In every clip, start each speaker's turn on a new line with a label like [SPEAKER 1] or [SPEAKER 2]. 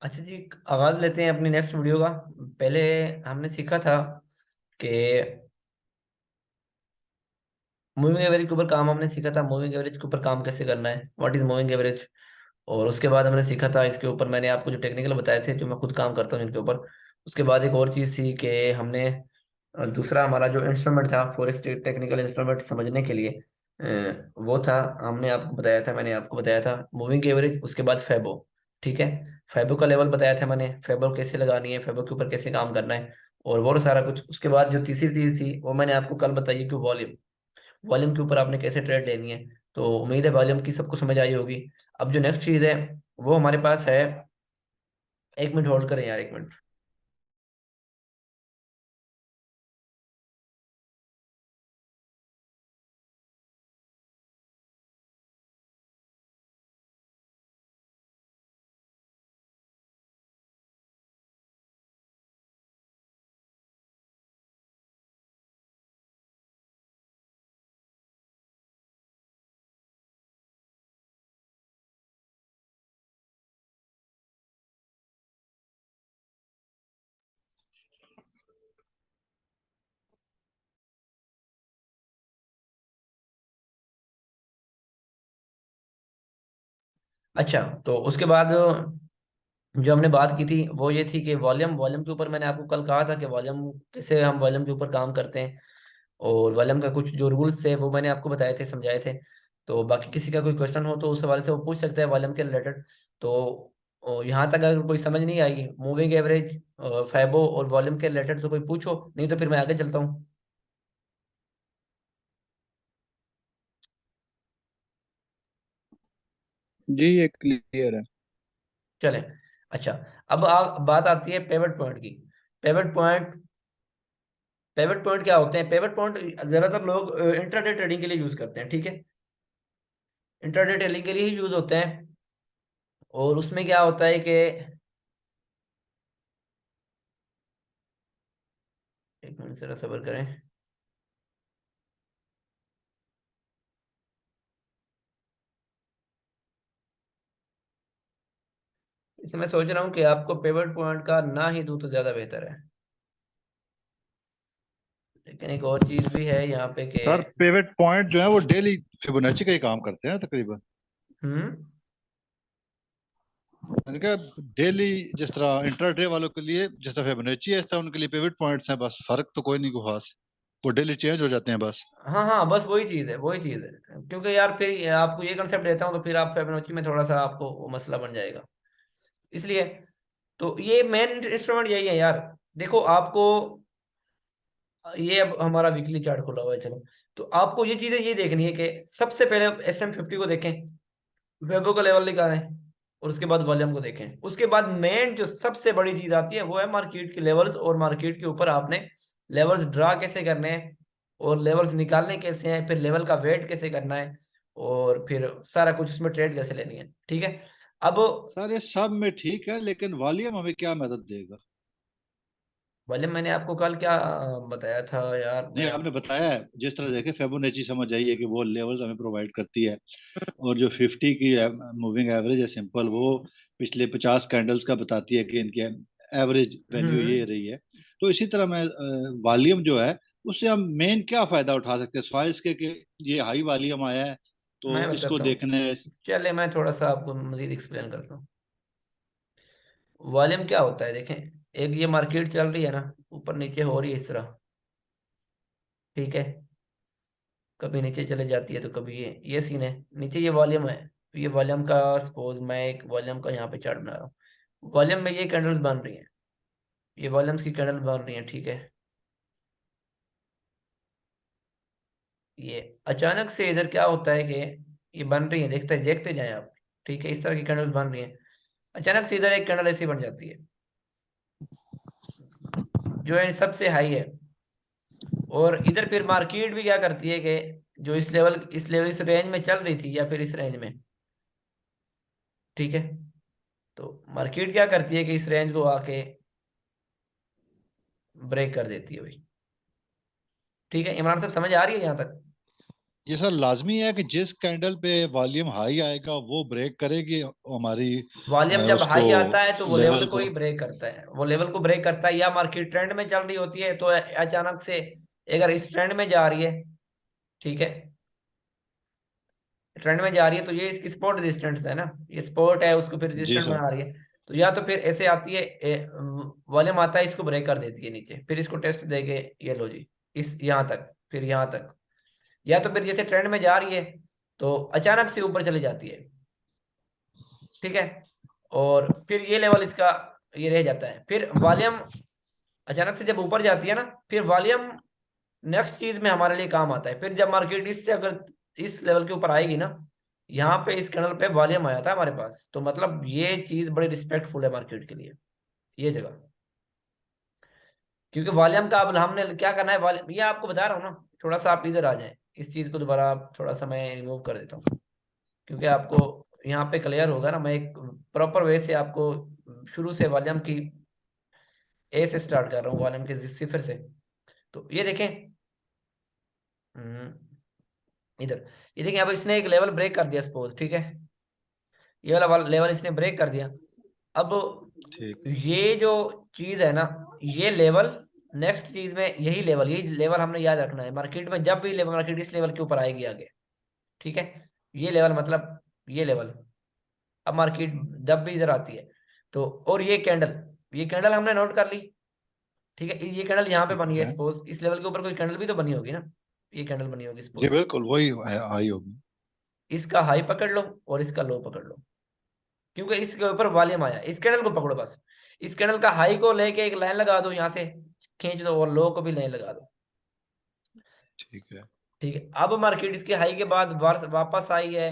[SPEAKER 1] अच्छा जी, आगाज लेते हैं अपनी नेक्स्ट वीडियो का। पहले हमने सीखा था कि मूविंग एवरेज के ऊपर काम हमने सीखा था, मूविंग एवरेज के ऊपर काम कैसे करना है, व्हाट इज मूविंग एवरेज। और उसके बाद हमने सीखा था इसके ऊपर, मैंने आपको जो टेक्निकल बताए थे जो मैं खुद काम करता हूँ इनके ऊपर। उसके बाद एक और चीज़ थी कि हमने दूसरा हमारा जो इंस्ट्रूमेंट था फॉरेक्स टेक्निकल इंस्ट्रूमेंट समझने के लिए, वो था, हमने आपको बताया था, मैंने आपको बताया था मूविंग एवरेज, उसके बाद फेबो। ठीक है। फेबो का लेवल बताया था मैंने, फेबो कैसे लगानी है, फेबो के ऊपर कैसे काम करना है, और वो सारा कुछ। उसके बाद जो तीसरी चीज़ थी वो मैंने आपको कल बताई कि वॉल्यूम, वॉल्यूम के ऊपर आपने कैसे ट्रेड लेनी है। तो उम्मीद है वॉल्यूम की सबको समझ आई होगी। अब जो नेक्स्ट चीज़ है वो हमारे पास है। एक मिनट होल्ड करें यार, एक मिनट। अच्छा, तो उसके बाद जो हमने बात की थी वो ये थी कि वॉल्यूम, वॉल्यूम के ऊपर मैंने आपको कल कहा था कि वॉल्यूम कैसे, हम वॉल्यूम के ऊपर काम करते हैं। और वॉल्यूम का कुछ जो रूल्स थे वो मैंने आपको बताए थे, समझाए थे। तो बाकी किसी का कोई क्वेश्चन हो तो उस हवाले से वो पूछ सकता है वॉल्यूम के रिलेटेड। तो यहाँ तक अगर कोई समझ नहीं आई मूविंग एवरेज, फैबो और वॉल्यूम के रिलेटेड, तो कोई पूछो, नहीं तो फिर मैं आगे चलता हूँ।
[SPEAKER 2] जी ये क्लियर है।
[SPEAKER 1] चलें। अच्छा, अब बात आती है पेवट पॉइंट की। पेवट पॉइंट, पेवट पॉइंट क्या होते हैं? पेवट पॉइंट ज्यादातर लोग इंट्राडे ट्रेडिंग के लिए यूज करते हैं। ठीक है, इंट्राडे ट्रेडिंग के लिए ही यूज होते हैं। और उसमें क्या होता है कि, एक मिनट जरा सब्र करें। इसे मैं सोच रहा हूँ कि आपको पेवट पॉइंट का ना ही दूं तो ज्यादा बेहतर है। लेकिन एक और चीज भी है यहाँ पे कि,
[SPEAKER 2] सर पिवट पॉइंट जो है वो डेली फिबोनाची का ही काम करते हैं ना तकरीबन।
[SPEAKER 1] हम्म,
[SPEAKER 2] मैंने कहा डेली, जिस तरह इंट्राडे वालों के लिए जिस तरह फिबोनाची है, इस तरह उनके लिए पिवट पॉइंट्स हैं, बस फर्क तो कोई नहीं को खास। वो डेली चेंज हो जाते हैं बस।
[SPEAKER 1] हाँ हाँ, बस वही चीज है, वही चीज है। क्योंकि यार फिर आपको ये कंसेप्ट देता हूँ तो फिर आप फिबोनाची में थोड़ा सा आपको वो मसला बन जाएगा, इसलिए। तो ये मेन इंस्ट्रूमेंट यही है यार। देखो आपको, ये अब हमारा वीकली चार्ट खुला हुआ है, चलो। तो आपको ये चीजें ये देखनी है कि सबसे पहले SM50 को देखें, वेबो का लेवल निकालें, और उसके बाद वॉल्यूम को देखें। उसके बाद मेन जो सबसे बड़ी चीज आती है वो है मार्केट के लेवल्स, और मार्केट के ऊपर आपने लेवल्स ड्रा कैसे करने हैं, और लेवल्स निकालने कैसे हैं, फिर लेवल का वेट कैसे करना है, और फिर सारा कुछ उसमें ट्रेड कैसे लेनी है। ठीक है। अब
[SPEAKER 2] सर ये सब में ठीक है, लेकिन वॉल्यूम हमें क्या मदद देगा?
[SPEAKER 1] वॉल्यूम मैंने आपको कल क्या बताया था यार,
[SPEAKER 2] नहीं,
[SPEAKER 1] मैं
[SPEAKER 2] आपने बताया है जिस तरह देखे फिबोनाची समझ आई है कि वो लेवल्स हमें प्रोवाइड करती है। और जो 50 की मूविंग एवरेज है सिंपल, वो पिछले 50 कैंडल्स का बताती है कि इनकी एवरेज वैल्यू ये
[SPEAKER 1] हम्म,
[SPEAKER 2] रही है। तो इसी तरह मैं वॉल्यूम जो है उससे हम मेन क्या फायदा उठा सकते हैं सवाइस के ये हाई वॉल्यूम आया है तो
[SPEAKER 1] मैं
[SPEAKER 2] इसको
[SPEAKER 1] बताता हूँ।
[SPEAKER 2] देखने।
[SPEAKER 1] चले, मैं थोड़ा सा आपको मजीद एक्सप्लेन करता हूँ। वॉल्यूम क्या होता है देखें, एक ये मार्केट चल रही है ना, ऊपर नीचे हो रही है इस तरह। ठीक है, कभी नीचे चले जाती है तो कभी ये सीन है। नीचे ये वॉल्यूम है, तो ये वॉल्यूम का, सपोज मैं एक वॉल्यूम का यहाँ पे चार्ट बना रहा हूँ। वॉल्यूम में ये कैंडल्स बन रही हैं, ये वॉल्यूम्स की कैंडल बन रही हैं। ठीक है, ये अचानक से इधर क्या होता है कि ये बन रही है, देखते देखते जाएं आप। ठीक है, इस तरह की कैंडल्स बन रही हैं। अचानक से इधर एक कैंडल ऐसी बन जाती है जो है सबसे हाई है। और इधर फिर मार्केट भी क्या करती है कि जो इस लेवल इस रेंज में चल रही थी, या फिर इस रेंज में, ठीक है, तो मार्केट क्या करती है कि इस रेंज को आके ब्रेक कर देती है भाई। ठीक है, इमरान साहब समझ आ रही है यहाँ तक?
[SPEAKER 2] ये सर लाजमी है कि जिस कैंडल पे वॉल्यूम हाई आएगा वो ब्रेक करेगी हमारी
[SPEAKER 1] वॉल्यूम जब
[SPEAKER 2] उसको,
[SPEAKER 1] हाई आता है तो वो लेवल
[SPEAKER 2] लेवल
[SPEAKER 1] को
[SPEAKER 2] को।
[SPEAKER 1] ही ब्रेक करता है, वो लेवल को ब्रेक करता है, या मार्केट ट्रेंड में चल रही होती है तो अचानक से अगर इस ट्रेंड में जा रही है, ठीक है, ट्रेंड में जा रही है तो ये इसकी सपोर्ट रेजिस्टेंस है ना, ये सपोर्ट है उसको फिर
[SPEAKER 2] जी
[SPEAKER 1] रेजिस्टेंट
[SPEAKER 2] सर।
[SPEAKER 1] बना रही है। तो या तो फिर ऐसे आती है, वॉल्यूम आता है इसको ब्रेक कर देती है नीचे, फिर इसको टेस्ट देके ये लो जी, इस यहाँ तक, फिर यहाँ तक, या तो फिर जैसे ट्रेंड में जा रही है तो अचानक से ऊपर चली जाती है, ठीक है, और फिर ये लेवल इसका ये रह जाता है, फिर वॉल्यूम अचानक से जब ऊपर जाती है ना, फिर वॉल्यूम नेक्स्ट चीज में हमारे लिए काम आता है, फिर जब मार्केट इससे अगर इस लेवल के ऊपर आएगी ना, यहाँ पे इस कैंडल पे वॉल्यूम आया था हमारे पास, तो मतलब ये चीज बड़ी रिस्पेक्टफुल है मार्केट के लिए, ये जगह, क्योंकि वॉल्यूम का अब हमने क्या करना है, वॉल्यूम ये आपको बता रहा हूँ ना, थोड़ा सा आप इधर आ जाएं, इस चीज को दोबारा आप थोड़ा सा मैं रिमूव कर देता हूँ, क्योंकि आपको यहाँ पे क्लियर होगा ना, मैं एक प्रॉपर वे से आपको शुरू से वॉल्यूम की ए से स्टार्ट कर रहा हूँ, वॉल्यूम के सिफर से। तो ये देखें, हम्म, इधर, ये देखें, अब इसने एक लेवल ब्रेक कर दिया सपोज, ठीक है, ये वाला लेवल इसने ब्रेक कर दिया। अब
[SPEAKER 2] ठीक।
[SPEAKER 1] ये जो चीज है ना, ये लेवल नेक्स्ट चीज में यही लेवल, यही लेवल हमने याद रखना है मार्केट में, जब भी लेवल मार्केट इस लेवल के ऊपर आएगी आगे, ठीक है, ये लेवल मतलब ये लेवल, अब मार्केट जब भी इधर आती है तो, और ये कैंडल हमने नोट कर ली, ठीक है, ये कैंडल यहाँ पे
[SPEAKER 2] ठीक
[SPEAKER 1] बनी है
[SPEAKER 2] है।
[SPEAKER 1] सपोज, इस लेवल के ऊपर कोई कैंडल भी तो बनी होगी ना, ये कैंडल बनी होगी
[SPEAKER 2] जी
[SPEAKER 1] सपोज,
[SPEAKER 2] बिल्कुल वही हाई होगी।
[SPEAKER 1] इसका हाई पकड़ लो और इसका लो पकड़ लो, क्योंकि इसके ऊपर वॉल्यूम आया, इस कैंडल को पकड़ो बस, इस कैंडल का हाई को लेके एक लाइन लगा दो यहाँ से, खींच दो, और लो को भी लाइन लगा दो,
[SPEAKER 2] ठीक है।
[SPEAKER 1] ठीक है, अब मार्केट इसके हाई के बाद वापस आई है,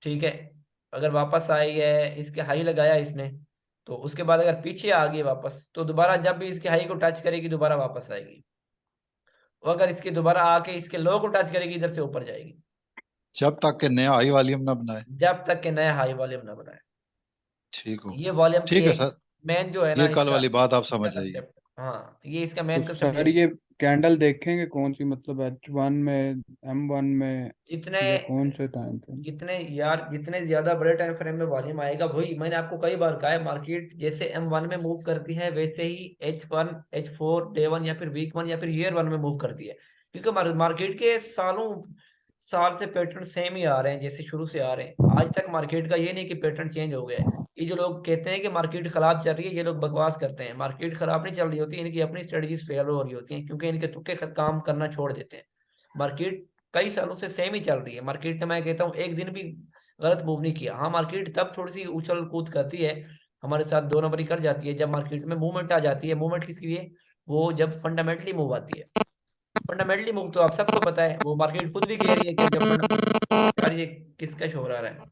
[SPEAKER 1] ठीक है, अगर वापस आई है, इसके हाई लगाया इसने, तो उसके बाद अगर पीछे आ गई वापस, तो दोबारा जब भी इसके हाई को टच करेगी दोबारा वापस आएगी, और अगर इसके दोबारा आके इसके लो को टच करेगी इधर से ऊपर जाएगी,
[SPEAKER 2] जब तक के नया हाई वॉल्यूम ना बनाए।
[SPEAKER 1] जब तक के नया हाई वॉल्यूम ना बनाए।
[SPEAKER 2] ठीक हो
[SPEAKER 1] ये
[SPEAKER 2] गया।
[SPEAKER 1] वॉल्यूम की
[SPEAKER 2] ठीक है
[SPEAKER 1] एक
[SPEAKER 2] सर।
[SPEAKER 1] मेन जो है ना
[SPEAKER 2] ये कल
[SPEAKER 1] इसका,
[SPEAKER 2] वाली बात आप
[SPEAKER 1] इसका
[SPEAKER 2] समझ जाइए।
[SPEAKER 1] कंसेप्ट, हाँ ये इसका
[SPEAKER 3] तो
[SPEAKER 1] मेन कंसेप्ट
[SPEAKER 3] सर
[SPEAKER 1] यही है।
[SPEAKER 3] ये कैंडल देखेंगे कौन सी, मतलब H1 में, M1 में,
[SPEAKER 1] जितने
[SPEAKER 3] या कौन से टाइम पे?
[SPEAKER 1] जितने यार जितने ज्यादा बड़े टाइम फ्रेम में वॉल्यूम आएगा, वही मैंने आपको कई बार कहा है, मार्केट जैसे M1 में मूव करती है वैसे ही H1 H4 डे वन या फिर वीक वन या फिर ईयर वन में मूव करती है, क्योंकि मार्केट के सालों साल से पैटर्न सेम ही आ रहे हैं, जैसे शुरू से आ रहे हैं आज तक, मार्केट का ये नहीं कि पैटर्न चेंज हो गया है। ये जो लोग कहते हैं कि मार्केट खराब चल रही है, ये लोग बकवास करते हैं, मार्केट खराब नहीं चल रही होती, इनकी अपनी स्ट्रेटजीज फेल हो रही होती हैं, क्योंकि इनके तुक्के काम करना छोड़ देते हैं। मार्केट कई सालों से सेम ही चल रही है, मार्केट ने मैं कहता हूँ एक दिन भी गलत मूव नहीं किया। हाँ मार्केट तब थोड़ी सी उछल कूद करती है, हमारे साथ दो नंबरी कर जाती है, जब मार्केट में मूवमेंट आ जाती है, मूवमेंट किसके लिए, वो जब फंडामेंटली मूव आती है, फंडामेंटली मूव तो आप सबको पता है, वो मार्केट खुद भी कह रही है कि जब फंड, यार ये किसका शोर आ रहा है,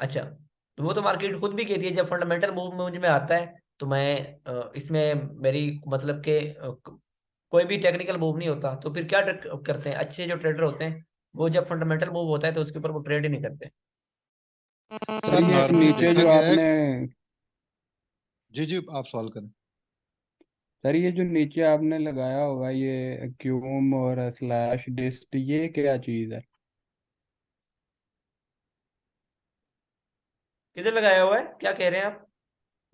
[SPEAKER 1] अच्छा, तो वो तो मार्केट खुद भी कहती है जब फंडामेंटल मूव मुझ में आता है तो मैं इसमें मेरी मतलब के कोई भी टेक्निकल मूव नहीं होता, तो फिर क्या करते हैं अच्छे जो ट्रेडर होते हैं, वो जब फंडामेंटल मूव होता है तो उसके ऊपर वो ट्रेड ही नहीं करते।
[SPEAKER 3] सर
[SPEAKER 2] सर
[SPEAKER 3] ये
[SPEAKER 2] नॉर्मली
[SPEAKER 3] नीचे
[SPEAKER 2] देखा
[SPEAKER 3] जो
[SPEAKER 2] गया है।
[SPEAKER 3] आपने,
[SPEAKER 2] जी जी आप सवाल करें।
[SPEAKER 3] सर ये जो नीचे आपने लगाया होगा ये क्यूम और स्लैश डिस्ट, ये क्या चीज़ है?
[SPEAKER 1] किधर लगाया हुआ है, क्या कह रहे हैं आप?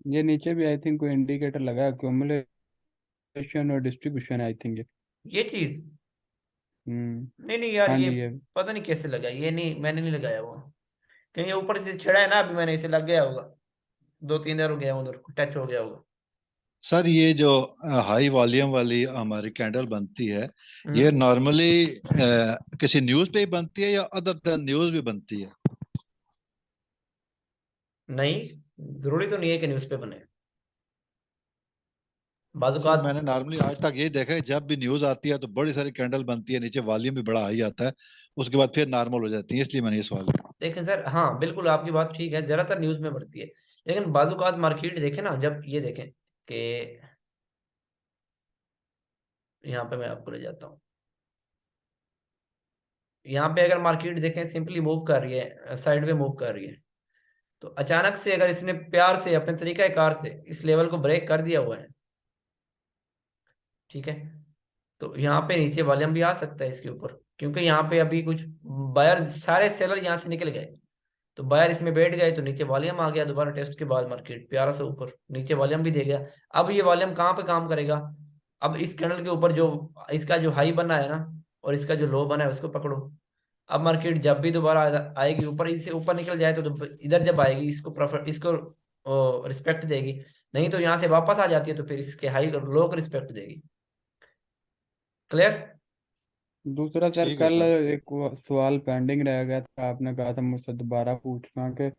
[SPEAKER 3] ये नीचे भी आई थिंक कोई इंडिकेटर लगा है, accumulation और डिस्ट्रीब्यूशन आई थिंक ये।
[SPEAKER 1] ये चीज,
[SPEAKER 3] हम्म।
[SPEAKER 1] नहीं नहीं यार
[SPEAKER 3] हाँ
[SPEAKER 1] ये
[SPEAKER 3] जी ये।
[SPEAKER 1] पता नहीं कैसे लगा, ये नहीं मैंने नहीं लगाया हुआ, कहीं ये ऊपर से छड़ा है ना, अभी मैंने इसे लग गया होगा, दो तीन बार हो गया उधर टच हो गया होगा।
[SPEAKER 2] सर ये जो हाई वॉल्यूम वाली हमारी कैंडल बनती है, ये
[SPEAKER 1] हम्म,
[SPEAKER 2] नॉर्मली किसी न्यूज़ पे ही बनती है या अदर देन न्यूज़ भी बनती है?
[SPEAKER 1] नहीं जरूरी तो नहीं है कि न्यूज़ पे बने,
[SPEAKER 2] सर
[SPEAKER 1] बाजुकात।
[SPEAKER 2] मैंने नॉर्मली आज तक ये देखा है जब भी न्यूज़ आती है तो बड़ी सारी कैंडल बनती है, नीचे वॉल्यूम भी बड़ा हाई आता है, उसके बाद फिर नॉर्मल हो जाती है, इसलिए मैंने ये सवाल किया।
[SPEAKER 1] देखें सर, हाँ बिल्कुल आपकी बात ठीक है, ज्यादातर न्यूज में बढ़ती है, लेकिन बाजुकात मार्केट देखें ना, जब ये देखें कि यहाँ पे मैं आपको ले जाता हूँ, यहाँ पे अगर मार्केट देखें सिंपली मूव कर रही है, साइड में मूव कर रही है, तो अचानक से अगर इसने प्यार से अपने तरीका कार से इस लेवल को ब्रेक कर दिया हुआ है, ठीक है, तो यहाँ पे नीचे वॉल्यूम भी आ सकता है इसके ऊपर, क्योंकि यहाँ पे अभी कुछ बायर, सारे सेलर यहाँ से निकल गए, तो बायर इसमें बैठ गए, तो नीचे वॉल्यूम आ गया। दोबारा टेस्ट के बाद मार्केट प्यारा से ऊपर नीचे वॉल्यूम भी दे गया। अब ये वॉल्यूम कहाँ पे काम करेगा? अब इस कैंडल के ऊपर जो इसका जो हाई बना है ना, और इसका जो लो बना है उसको पकड़ो। अब मार्केट जब भी दोबारा आएगी ऊपर, इससे ऊपर निकल जाए तो इधर जब आएगी इसको प्रेफर, इसको रिस्पेक्ट देगी। नहीं तो यहाँ से वापस आ जाती है तो फिर इसके हाई और लो को रिस्पेक्ट देगी। क्लियर?
[SPEAKER 3] दूसरा सर,
[SPEAKER 2] ठीक है
[SPEAKER 3] कल
[SPEAKER 2] सर।
[SPEAKER 3] एक सवाल पेंडिंग रह गया था, आपने कहा था मुझसे दोबारा पूछना कि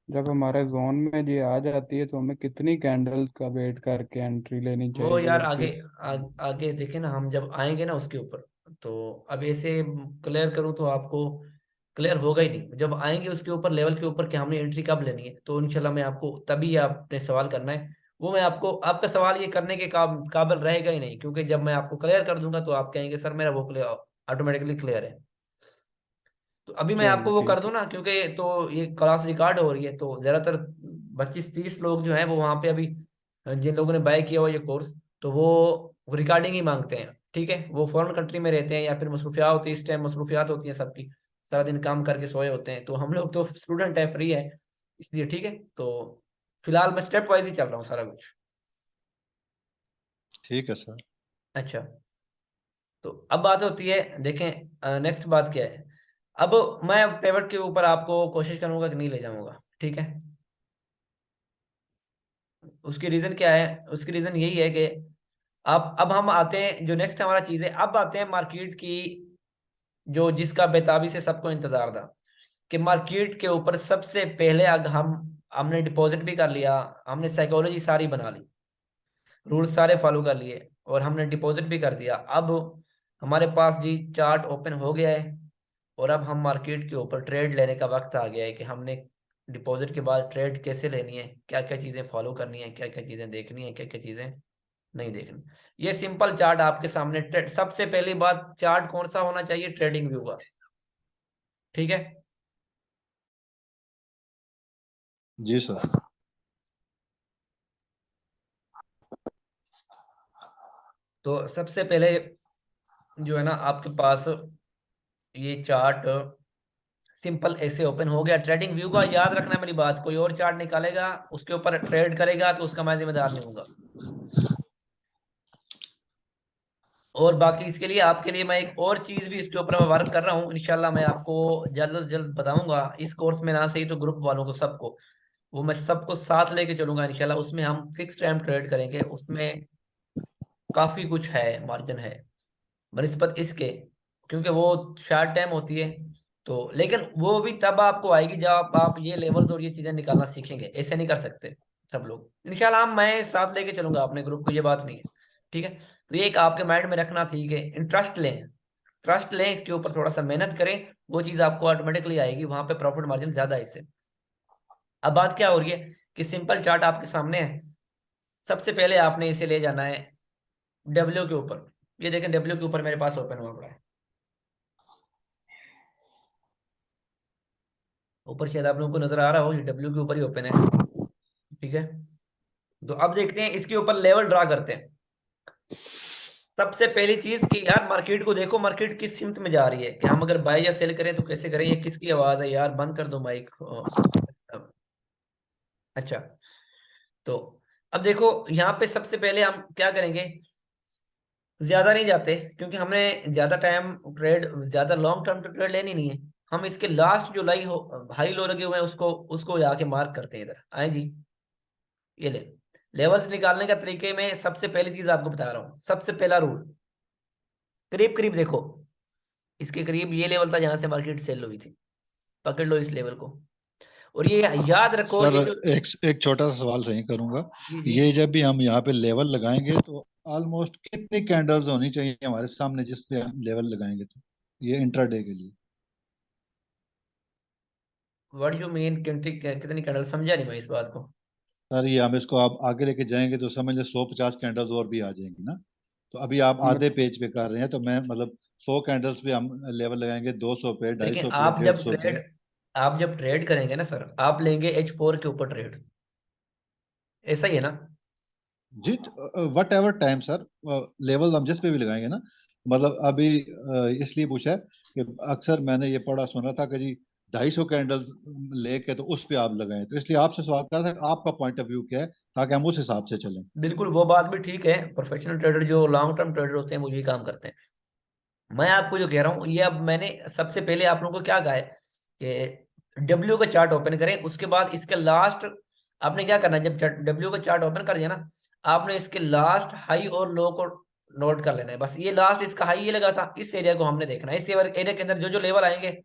[SPEAKER 3] जब हमारे जोन में ये आ जाती है तो हमें कितनी कैंडल्स का वेट करके एंट्री लेनी
[SPEAKER 1] वो
[SPEAKER 3] चाहिए
[SPEAKER 1] यार आगे
[SPEAKER 3] उसकी।
[SPEAKER 1] आगे देखे ना, हम जब आएंगे ना उसके ऊपर, तो अब ऐसे क्लियर करूँ तो आपको क्लियर होगा ही नहीं। जब आएंगे उसके ऊपर लेवल के ऊपर कि हमने एंट्री कब लेनी है, तो इंशाल्लाह मैं आपको, तभी आपने सवाल करना है वो, मैं आपको आपका सवाल ये करने के काबिल रहेगा ही नहीं, क्योंकि जब मैं आपको क्लियर कर दूंगा तो आप कहेंगे सर मेरा वो क्लियर, ऑटोमेटिकली क्लियर है। तो अभी मैं आपको
[SPEAKER 3] चलो
[SPEAKER 1] वो कर
[SPEAKER 3] ठीक
[SPEAKER 1] दूं
[SPEAKER 3] है।
[SPEAKER 1] ना, क्योंकि तो ये क्लास रिकॉर्ड हो रही है, तो ज्यादातर 25-30 लोग जो हैं वो वहां पे अभी, जिन लोगों ने बाय किया हुआ ये कोर्स, तो वो रिकॉर्डिंग ही मांगते हैं। ठीक है, वो फॉरेन कंट्री में रहते हैं या फिर मसरूफियात होती है, इस टाइम मसरूफियात होती हैं सबकी, सारा दिन काम करके सोए होते हैं, तो हम लोग तो स्टूडेंट है, फ्री है, इसलिए। ठीक है, तो फिलहाल मैं स्टेप वाइज ही चल रहा हूँ सारा कुछ।
[SPEAKER 2] ठीक है सर।
[SPEAKER 1] अच्छा, तो अब बात होती है, देखें नेक्स्ट बात क्या है। अब मैं पेवट के ऊपर आपको कोशिश करूंगा कि नहीं ले जाऊंगा, ठीक है। उसकी रीजन क्या है? उसकी रीजन यही है कि अब हम आते हैं, जो नेक्स्ट हमारा चीज है, अब आते हैं मार्केट की, जो जिसका बेताबी से सबको इंतजार था कि मार्केट के ऊपर सबसे पहले अगर हमने डिपॉजिट भी कर लिया, हमने साइकोलॉजी सारी बना ली, रूल्स सारे फॉलो कर लिए, और हमने डिपॉजिट भी कर दिया। अब हमारे पास जी चार्ट ओपन हो गया है, और अब हम मार्केट के ऊपर ट्रेड लेने का वक्त आ गया है कि हमने डिपॉजिट के बाद ट्रेड कैसे लेनी है, क्या क्या चीज़ें फॉलो करनी है, क्या क्या चीज़ें देखनी है, क्या क्या चीज़ें नहीं देखनी। ये सिंपल चार्ट आपके सामने, सबसे पहली बात, चार्ट कौन सा होना चाहिए? ट्रेडिंग व्यू का। ठीक है,
[SPEAKER 2] जी सर।
[SPEAKER 1] तो सबसे पहले जो है ना आपके पास ये चार्ट सिंपल ऐसे ओपन हो गया। ट्रेडिंग व्यू का याद रखना मेरी बात, कोई और चार्ट निकालेगा उसके ऊपर ट्रेड करेगा तो उसका मैं जिम्मेदार नहीं हूँ। और बाकी इसके लिए आपके लिए मैं एक और चीज भी इसके ऊपर मैं वर्क कर रहा हूँ, इंशाल्लाह मैं आपको जल्द से जल्द बताऊंगा। इस कोर्स में ना सही तो ग्रुप वालों को सबको, वो मैं सबको साथ लेके चलूंगा इंशाल्लाह। उसमें हम फिक्स टाइम ट्रेड करेंगे, उसमें काफी कुछ है, मार्जिन है बनिस्बत इसके, क्योंकि वो शार्ट टाइम होती है। तो लेकिन वो भी तब आपको आएगी जब आप ये लेवल्स और ये चीजें निकालना सीखेंगे, ऐसे नहीं कर सकते सब लोग इंशाल्लाह। मैं साथ लेके चलूंगा अपने ग्रुप को, ये बात नहीं है। ठीक है, तो ये एक आपके माइंड में रखना, ठीक है। इंटरेस्ट लें, ट्रस्ट लें इसके ऊपर, थोड़ा सा मेहनत करें, वो चीज आपको ऑटोमेटिकली आएगी, वहां पे प्रॉफिट मार्जिन ज्यादा है इससे। अब बात क्या हो रही है कि सिंपल चार्ट आपके सामने है। सबसे पहले आपने इसे ले जाना है डब्ल्यू के ऊपर। ये देखें डब्ल्यू के ऊपर मेरे पास ओपन हुआ पड़ा है, ऊपर शायद आप लोगों को नजर आ रहा हो, ये डब्ल्यू के ऊपर ही ओपन है। ठीक है, तो अब देखते हैं इसके ऊपर लेवल ड्रा करते हैं। सबसे पहली चीज कि यार मार्केट को देखो, मार्केट किस सिमत में जा रही है, कि हम अगर बाय या सेल करें तो कैसे करें। ये किसकी आवाज है यार? बंद कर दो माइक। अच्छा, तो अब देखो यहाँ पे सबसे पहले हम क्या करेंगे, ज्यादा नहीं जाते, क्योंकि हमने ज्यादा टाइम ट्रेड, ज्यादा लॉन्ग टर्म ट्रेड लेनी नहीं है। हम इसके लास्ट जो हाई लो लगे हुए हैं उसको उसको जाके मार्क करते हैं। इधर आए जी, ये ले लेवल्स निकालने का तरीके में सबसे पहली चीज आपको बता रहा हूँ। सबसे पहला रूल, करीब करीब देखो, इसके करीब ये लेवल था जहां से मार्केट सेल हुई थी, पकड़ लो इस लेवल को। और ये याद रखो,
[SPEAKER 2] सर
[SPEAKER 1] ये जो,
[SPEAKER 2] एक एक छोटा सा सवाल सही करूंगा।
[SPEAKER 1] जी जी,
[SPEAKER 2] ये जब भी हम यहाँ पे लेवल लगाएंगे तो ऑलमोस्ट कितनी कैंडल्स होनी चाहिए हमारे सामने जिस पे हम लेवल लगाएंगे, तो ये इंट्राडे के लिए।
[SPEAKER 1] व्हाट यू मीन कितनी कैंडल? समझा नहीं मैं इस बात को।
[SPEAKER 2] सर ये हम इसको आप आगे लेके जाएंगे तो समझ ले 150 कैंडल्स और भी आ जाएंगी ना। तो अभी आप आधे
[SPEAKER 3] मत-
[SPEAKER 2] पेज पे कर रहे हैं, तो मैं मतलब 100 कैंडल्स पे हम लेवल लगाएंगे, 200 पे, ढाई
[SPEAKER 1] देखें,
[SPEAKER 2] सौ पे, 150 पे।
[SPEAKER 1] आप जब ट्रेड करेंगे ना सर, आप लेंगे H4 के ऊपर ट्रेड, ऐसा ही है ना?
[SPEAKER 2] जी, whatever time sir, level हम जिस पे भी लगाएंगे ना, मतलब अभी इसलिए पूछा है कि अक्सर मैंने ये पढ़ा सुना था कि जी 250 कैंडल्स लेके तो उस पे आप लगाएं, तो इसलिए आपसे सवाल कर रहा था कि आपका पॉइंट ऑफ व्यू क्या है, ताकि हम उस हिसाब से चलें।
[SPEAKER 1] बिल्कुल, वो बात भी ठीक है। प्रोफेशनल ट्रेडर जो लॉन्ग टर्म ट्रेडर होते हैं वो यही काम करते हैं। मैं आपको जो कह रहा हूँ, ये अब मैंने सबसे पहले आप लोगों को क्या कहा है कि डब्ल्यू का चार्ट ओपन करें, उसके बाद इसके लास्ट आपने क्या करना है, जब डब्ल्यू का चार्ट ओपन कर दिया ना, आपने इसके लास्ट हाई और लो को नोट कर लेना है। बस ये लास्ट इसका हाई ये लगा था, इस एरिया को हमने देखना है। इस एरिया के अंदर जो जो लेवल आएंगे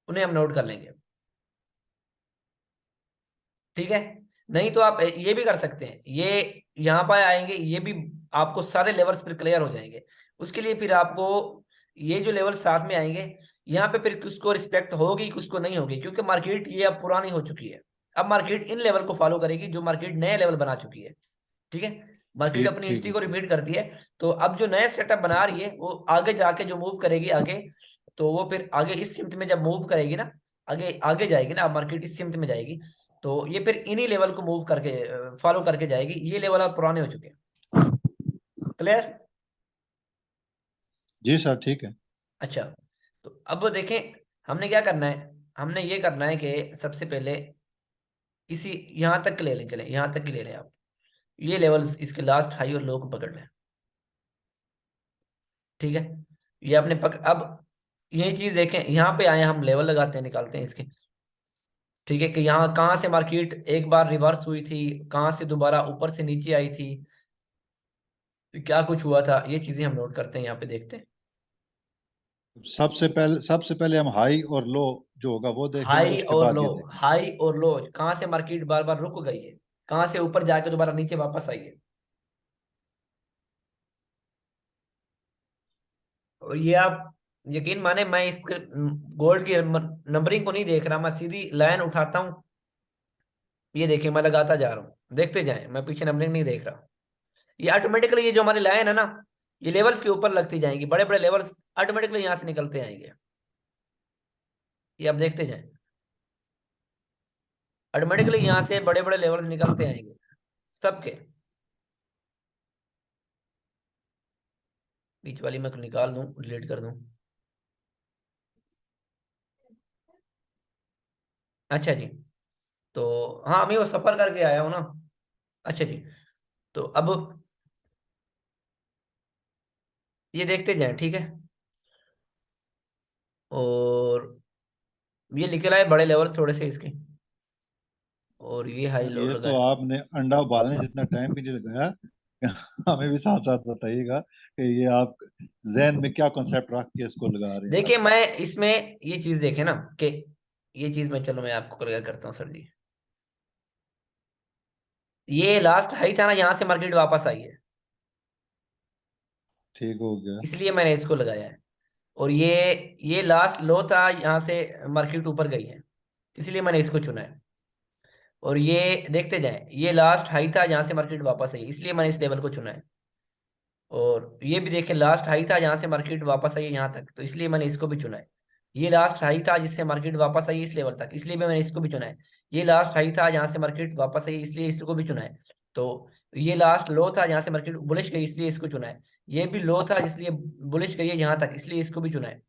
[SPEAKER 1] उन्हें हम नोट कर लेंगे। ठीक है। नहीं तो आप ये भी कर सकते हैं, ये यहाँ पर आएंगे, ये भी आपको सारे लेवल्स फिर क्लियर हो जाएंगे। उसके लिए फिर आपको ये जो लेवल साथ में आएंगे, यहाँ पे फिर किसको रिस्पेक्ट होगी किसको नहीं होगी, क्योंकि मार्केट ये अब पुरानी हो चुकी है। अब मार्केट इन लेवल को फॉलो करेगी जो मार्केट नए लेवल बना चुकी है। ठीक है। मार्केट
[SPEAKER 2] ठीक
[SPEAKER 1] अपनी
[SPEAKER 2] ठीक
[SPEAKER 1] हिस्ट्री
[SPEAKER 2] है,
[SPEAKER 1] को
[SPEAKER 2] ठीक।
[SPEAKER 1] रिपीट करती है। तो अब जो नया सेटअप बना रही है वो आगे जाके जो मूव करेगी आगे, तो वो फिर आगे इस सिमत में जब मूव करेगी ना, आगे आगे जाएगी ना, अब मार्केट इस सिमत में जाएगी, तो ये फिर इन्हीं लेवल को मूव करके फॉलो करके जाएगी। ये लेवल अब पुराने हो चुके हैं। क्लियर।
[SPEAKER 2] जी सर, ठीक है।
[SPEAKER 1] अच्छा, तो अब देखें हमने क्या करना है। हमने ये करना है कि सबसे पहले इसी यहां तक ले लें, चले यहां तक ही ले लें आप। ये लेवल्स इसके लास्ट हाई और लो को पकड़ लें। ठीक है। ये आपने अब यही चीज देखें, यहाँ पे आए हम लेवल लगाते हैं, निकालते हैं इसके। ठीक है, कि यहाँ कहाँ से मार्केट एक बार रिवर्स हुई थी, कहाँ से दोबारा ऊपर से नीचे आई थी, क्या कुछ हुआ था, ये चीजें हम नोट करते हैं, यहाँ पे देखते हैं।
[SPEAKER 2] सबसे पहले हम हाई और लो जो होगा वो देखेंगे,
[SPEAKER 1] हाई
[SPEAKER 2] उसके
[SPEAKER 1] और
[SPEAKER 2] बाद
[SPEAKER 1] लो,
[SPEAKER 2] ये देखेंगे।
[SPEAKER 1] हाई और लो, कहाँ से मार्केट बार बार रुक गई है, कहाँ से ऊपर जाके दोबारा नीचे वापस आई है। और ये आप यकीन माने, मैं इस गोल्ड की नंबरिंग को नहीं देख रहा, मैं सीधी लाइन उठाता हूँ। ये देखिए मैं लगाता जा रहा हूँ, देखते जाएं, मैं पीछे नंबरिंग नहीं देख रहा। ये ऑटोमेटिकली ये जो हमारी लाइन है ना, ये लेवल्स के ऊपर लगती जाएंगी, बड़े बड़े लेवल्स ऑटोमेटिकली यहाँ से निकलते आएंगे। ये आप देखते जाएं, ऑटोमेटिकली यहाँ से बड़े बड़े लेवल्स निकलते आएंगे सबके। बीच वाली मैं निकाल दूं, डिलीट कर दूं। अच्छा जी। तो हाँ, मैं वो सफर करके आया हूँ ना। अच्छा जी। तो अब ये देखते जाएं, ठीक है। और ये निकल आए बड़े लेवल्स थोड़े से इसके, और ये हाई
[SPEAKER 2] सर
[SPEAKER 1] लो
[SPEAKER 2] ये तो
[SPEAKER 1] लगाए।
[SPEAKER 2] आपने अंडा उबालने जितना टाइम भी नहीं लगाया। हमें भी साथ साथ बताइएगा कि ये आप जहन में क्या कॉन्सेप्ट रख के इसको लगा रहे हैं
[SPEAKER 1] देखिए
[SPEAKER 2] सर।
[SPEAKER 1] मैं इसमें ये चीज देखे ना कि ये चीज मैं, चलो मैं आपको क्लियर करता हूँ सर जी। ये लास्ट हाई था ना, यहाँ से मार्केट वापस आई है,
[SPEAKER 2] ठीक हो गया।
[SPEAKER 1] इसलिए मैंने इसको लगाया है। और ये लास्ट लो था, यहाँ से मार्केट ऊपर गई है, इसलिए मैंने इसको चुना है। और ये देखते जाएं, ये लास्ट हाई था जहाँ से मार्केट वापस आई, इसलिए मैंने इस लेवल को चुना है। और ये भी देखें लास्ट हाई था जहाँ से मार्केट वापस आई है यहाँ तक, तो इसलिए मैंने इसको भी चुना है। ये लास्ट हाई था जिससे मार्केट वापस आई इस लेवल तक, इसलिए भी मैंने इसको भी चुना है। ये लास्ट हाई था जहाँ से मार्केट वापस आई, इसलिए इसको भी चुना है। तो ये लास्ट लो था जहाँ से मार्केट बुलिश गई, इसलिए इसको चुना है। ये भी लो था इसलिए बुलिश गई है यहाँ तक, इसलिए इसको भी चुना है।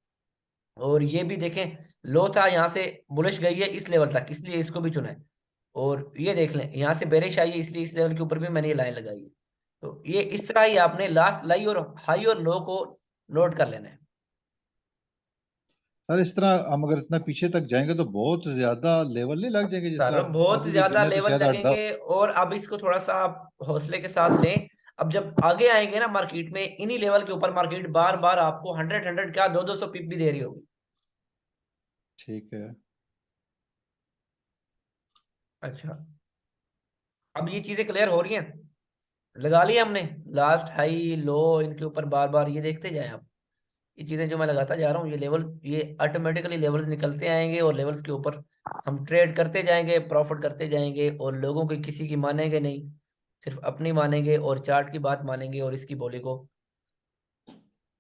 [SPEAKER 1] और ये भी देखें लो था यहाँ से बुलिश गई है इस लेवल तक, इसलिए इसको भी चुना है। और ये देख लें यहाँ से बेरिश आई है, इसलिए इस लेवल के ऊपर भी मैंने ये लाइन लगाई है। तो ये इस तरह ही आपने लास्ट लाई और हाई और लो को नोट कर लेना है।
[SPEAKER 2] सर इस तरह हम अगर इतना पीछे तक जाएंगे तो बहुत ज्यादा लेवल नहीं लग जाएंगे, जिस
[SPEAKER 1] चलो
[SPEAKER 2] तरह
[SPEAKER 1] बहुत
[SPEAKER 2] अभी भी
[SPEAKER 1] ज्यादा
[SPEAKER 2] गिने तो
[SPEAKER 1] लेवल
[SPEAKER 2] शायद आठ
[SPEAKER 1] लगेंगे,
[SPEAKER 2] दस
[SPEAKER 1] और अब इसको थोड़ा सा आप हौसले के साथ लें। अब जब आगे आएंगे ना मार्केट में, इन्हीं लेवल के ऊपर मार्केट बार बार आपको 100 क्या 200 पिप भी दे रही होगी।
[SPEAKER 2] ठीक है।
[SPEAKER 1] अच्छा, अब ये चीजें क्लियर हो रही हैं, लगा लिया हमने लास्ट हाई लो इनके ऊपर बार बार, ये देखते जाएं आप। ये चीजें जो मैं लगाता जा रहा हूँ, ये लेवल ये ऑटोमेटिकली लेवल्स निकलते आएंगे, और लेवल्स के ऊपर हम ट्रेड करते जाएंगे, प्रॉफिट करते जाएंगे, और लोगों की किसी की मानेंगे नहीं, सिर्फ अपनी मानेंगे और चार्ट की बात मानेंगे, और इसकी बोली को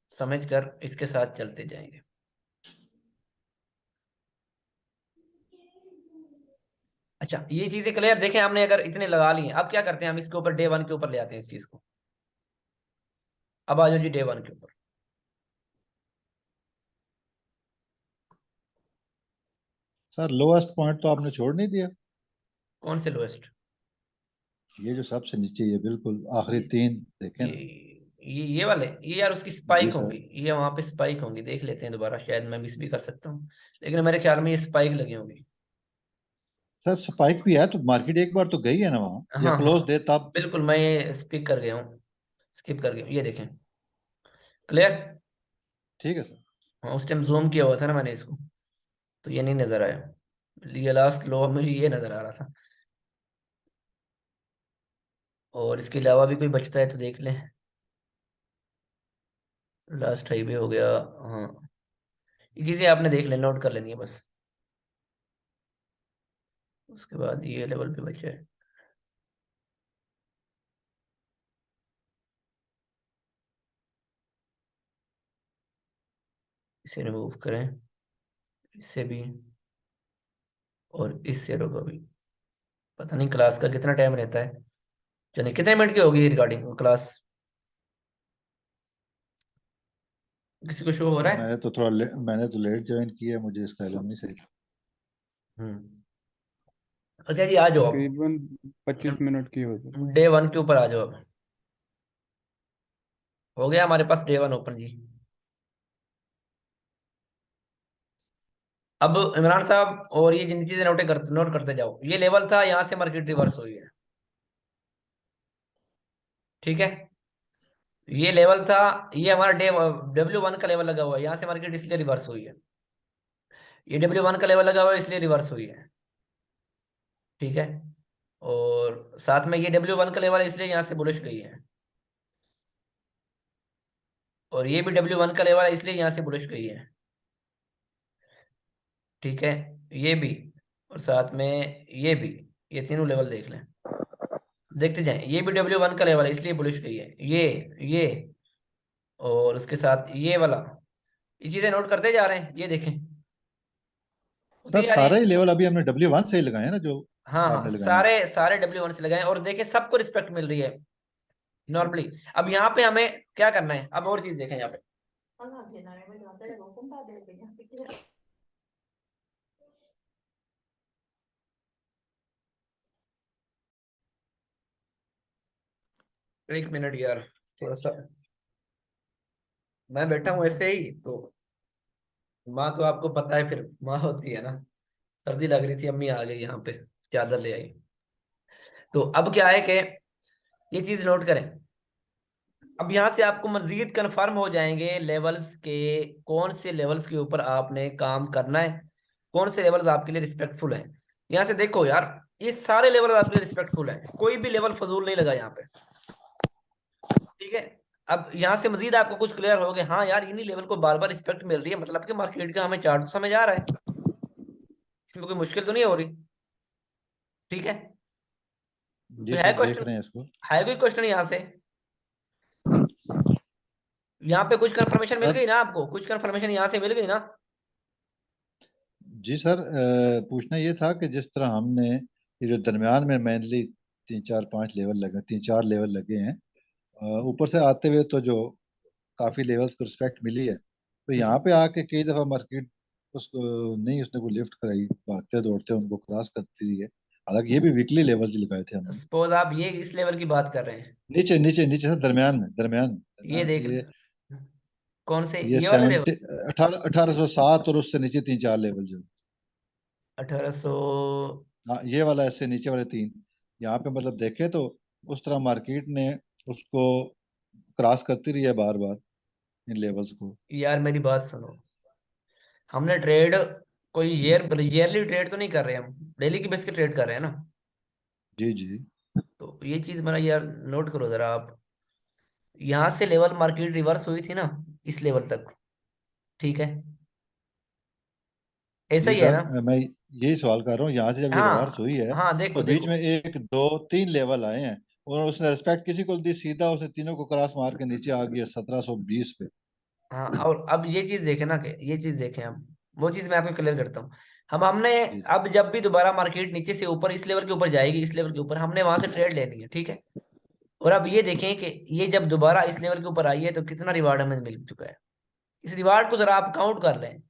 [SPEAKER 1] समझकर इसके साथ चलते जाएंगे। अच्छा, ये चीजें क्लियर देखें हमने, अगर इतने लगा लिए, अब क्या करते हैं हम इसके ऊपर डे वन के ऊपर ले आते हैं इस चीज को। अब आ जाओ जी डे वन के ऊपर।
[SPEAKER 2] सर लोएस्ट पॉइंट तो आपने छोड़ नहीं दिया।
[SPEAKER 1] कौन से लोएस्ट?
[SPEAKER 2] ये जो सबसे नीचे, ये बिल्कुल आखिरी
[SPEAKER 1] ये
[SPEAKER 2] तीन देखे
[SPEAKER 1] ये
[SPEAKER 2] ना।
[SPEAKER 1] ये वाले, ये यार उसकी
[SPEAKER 2] जी
[SPEAKER 1] स्पाइक
[SPEAKER 2] सर।
[SPEAKER 1] होंगी, ये वहां पे स्पाइक होंगी, देख लेते हैं दोबारा, शायद मैं मिस भी कर सकता हूँ, लेकिन मेरे ख्याल में ये स्पाइक लगी होंगी।
[SPEAKER 2] सर स्पाइक भी है तो मार्केट एक बार तो गई है ना वहाँ, या
[SPEAKER 1] हाँ
[SPEAKER 2] क्लोज
[SPEAKER 1] हाँ
[SPEAKER 2] दे तब।
[SPEAKER 1] बिल्कुल, मैं ये स्पिक कर गया हूँ, स्किप कर गया हूँ, ये देखें। क्लियर?
[SPEAKER 2] ठीक है सर।
[SPEAKER 1] हाँ उस टाइम जूम किया हुआ था ना मैंने इसको, तो ये नहीं नजर आया, ये लास्ट लो मुझे ये नजर आ रहा था। और इसके अलावा भी कोई बचता है तो देख लें। लास्ट हाईवे हो गया। हाँ ये चीजें आपने देख लें, नोट कर लेनी है बस। उसके बाद ये लेवल पे बचा है, इसे रिमूव करें, इससे भी, और इस शेयरों का भी। पता नहीं क्लास का कितना टाइम रहता है, चलिए कितने मिनट की होगी रिकॉर्डिंग क्लास, किसी को शो हो
[SPEAKER 2] सर
[SPEAKER 1] रहा है?
[SPEAKER 2] मैंने तो लेट ज्वाइन किया है, मुझे इसका इल्म नहीं सही।
[SPEAKER 1] हम्म। अच्छा जी आ जाओ
[SPEAKER 3] तकरीबन 25 मिनट की होगी।
[SPEAKER 1] अब डे वन के ऊपर आ जाओ अब। हो गया हमारे पास डे वन ओपन जी। अब इमरान साहब, और ये जिन चीजें नोट करते जाओ, ये लेवल था, यहाँ से मार्केट रिवर्स हुई है, ठीक है। ये लेवल था, ये हमारा W1 का लेवल लगा हुआ है, यहाँ से मार्केट इसलिए रिवर्स हुई है। ये W1 का लेवल लगा हुआ है इसलिए रिवर्स हुई है, ठीक है। और साथ में ये W1 का लेवल है इसलिए यहाँ से बुलिश गई है, और ये भी W1 का लेवल है इसलिए यहाँ से बुलिश गई है, ठीक है। ये भी, और साथ में ये भी, ये तीनों लेवल देख लें, देखते जाएं। ये भी W1 का लेवल है इसलिए बुलिश गई है, ये और उसके साथ ये वाला, ये चीजें नोट करते जा रहे हैं, ये देखें
[SPEAKER 2] सर
[SPEAKER 1] उतरी जा रही है।
[SPEAKER 2] सारे ही लेवल अभी हमने W1 से ही लगाए हैं ना, जो
[SPEAKER 1] हाँ हाँ
[SPEAKER 2] आपने लगाए हैं।
[SPEAKER 1] सारे सारे W1 से लगाए और देखें सबको रिस्पेक्ट मिल रही है नॉर्मली। अब यहाँ पे हमें क्या करना है, अब और चीज देखें यहाँ पे। एक मिनट यार, थोड़ा सा मैं बैठा हूँ ऐसे ही तो, माँ तो आपको पता है फिर माँ होती है ना। सर्दी लग रही थी, अम्मी आ गई यहाँ पे, चादर ले आई। तो अब क्या है कि ये चीज नोट करें। अब यहाँ से आपको मजीद कंफर्म हो जाएंगे लेवल्स के, कौन से लेवल्स के ऊपर आपने काम करना है, कौन से लेवल्स आपके लिए रिस्पेक्टफुल हैं। यहाँ से देखो यार, ये सारे लेवल आपके लिए रिस्पेक्टफुल हैं, कोई भी लेवल फजूल नहीं लगा यहाँ पे, ठीक है। अब यहाँ से मजीद आपको कुछ क्लियर हो गया, हाँ यार इन्हीं लेवल को बार बार रिस्पेक्ट मिल रही है, मतलब कि मार्केट का हमें चार्ट तो समझ आ रहा है, इसमें कोई मुश्किल तो नहीं हो रही, ठीक है।
[SPEAKER 2] जी
[SPEAKER 1] तो है
[SPEAKER 2] सर देख
[SPEAKER 1] क्वेश्चन,
[SPEAKER 2] रहे हैं इसको।
[SPEAKER 1] है कोई क्वेश्चन यहाँ से? यहाँ पे कुछ कंफर्मेशन मिल
[SPEAKER 2] सर
[SPEAKER 1] गई ना आपको, कुछ कंफर्मेशन यहाँ से मिल गई ना?
[SPEAKER 2] जी सर, पूछना ये था कि जिस तरह हमने ये जो दरमियान में मेनली तीन चार पांच लेवल लगे, तीन चार लेवल लगे हैं, ऊपर से आते हुए तो जो काफी लेवल्स को रिस्पेक्ट मिली है, तो यहाँ
[SPEAKER 1] हम्म।
[SPEAKER 2] पे आके कई दफा मार्केट उसको नहीं, उसने को लिफ्ट कराई, भागते दौड़ते उनको क्रॉस करती रही है। हालांकि ये भी वीकली लेवल्स लगाए थे हमने।
[SPEAKER 1] सपोज आप ये इस लेवल की बात कर रहे हैं,
[SPEAKER 2] नीचे नीचे नीचे सर,
[SPEAKER 1] ये
[SPEAKER 2] दरमियान
[SPEAKER 1] देख, कौन से,
[SPEAKER 2] ये
[SPEAKER 1] ये वाले लेवल?
[SPEAKER 2] 1807 और उससे नीचे तीन चार लेवल जो।
[SPEAKER 1] 1800?
[SPEAKER 2] हाँ ये वाला, ऐसे नीचे वाले तीन, यहाँ पे मतलब देखे तो उस तरह मार्केट ने उसको क्रॉस करती रही है बार बार, इन लेवल्स को।
[SPEAKER 1] यार मेरी बात सुनो, हमने ट्रेड कोई ईयरली ट्रेड तो नहीं कर रहे, हम डेली की बेस के ट्रेड कर रहे हैं ना।
[SPEAKER 2] जी जी।
[SPEAKER 1] तो ये चीज मेरा यार नोट करो जरा आप, यहाँ से लेवल मार्केट रिवर्स हुई थी ना इस लेवल तक, ठीक है, ऐसा
[SPEAKER 2] जी
[SPEAKER 1] ही है
[SPEAKER 2] सर,
[SPEAKER 1] ना?
[SPEAKER 2] मैं यही सवाल कर रहा हूँ, यहाँ से जब ये रिवर्स
[SPEAKER 1] हाँ
[SPEAKER 2] हुई है
[SPEAKER 1] हाँ देखो
[SPEAKER 2] तो बीच
[SPEAKER 1] देखो,
[SPEAKER 2] में एक दो तीन लेवल आए हैं, और उसने रिस्पेक्ट किसी को दी, सीधा उसे तीनों को क्रॉस मार के नीचे आ गया 1720 पे।
[SPEAKER 1] हाँ और अब ये चीज देखें ना, कि ये चीज देखें हम, वो चीज मैं आपको क्लियर करता हूँ। हमने,
[SPEAKER 2] जी
[SPEAKER 1] अब जब भी दोबारा मार्केट नीचे से ऊपर इस लेवल के ऊपर जाएगी, इस लेवल के ऊपर हमने वहां से ट्रेड लेनी है, ठीक है। और अब ये देखें कि ये जब दोबारा इस लेवल के ऊपर आई है तो कितना रिवार्ड हमें मिल चुका है। इस रिवार्ड को जरा आप काउंट कर लें,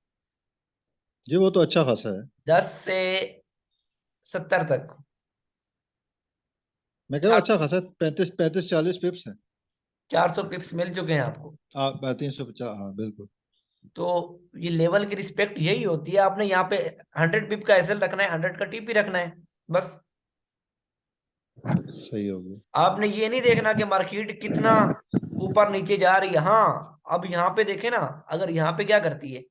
[SPEAKER 2] जी वो तो अच्छा खासा है।
[SPEAKER 1] 10 से 70 तक।
[SPEAKER 2] मैं कह रहा हूँ
[SPEAKER 1] चार
[SPEAKER 2] अच्छा खासा 35 35 40 पिप्स है।
[SPEAKER 1] 400 पिप्स मिल चुके हैं आपको।
[SPEAKER 2] आप 350, हाँ बिल्कुल।
[SPEAKER 1] तो ये लेवल की रिस्पेक्ट यही होती है। आपने यहाँ पे 100 पिप का एसएल रखना है, 100 का टीपी रखना है, बस।
[SPEAKER 2] सही हो गया।
[SPEAKER 1] आपने ये नहीं देखना कि मार्केट कितना ऊपर नीचे जा रही है। हाँ, अब यहाँ पे देखे ना, अगर यहाँ पे क्या करती है,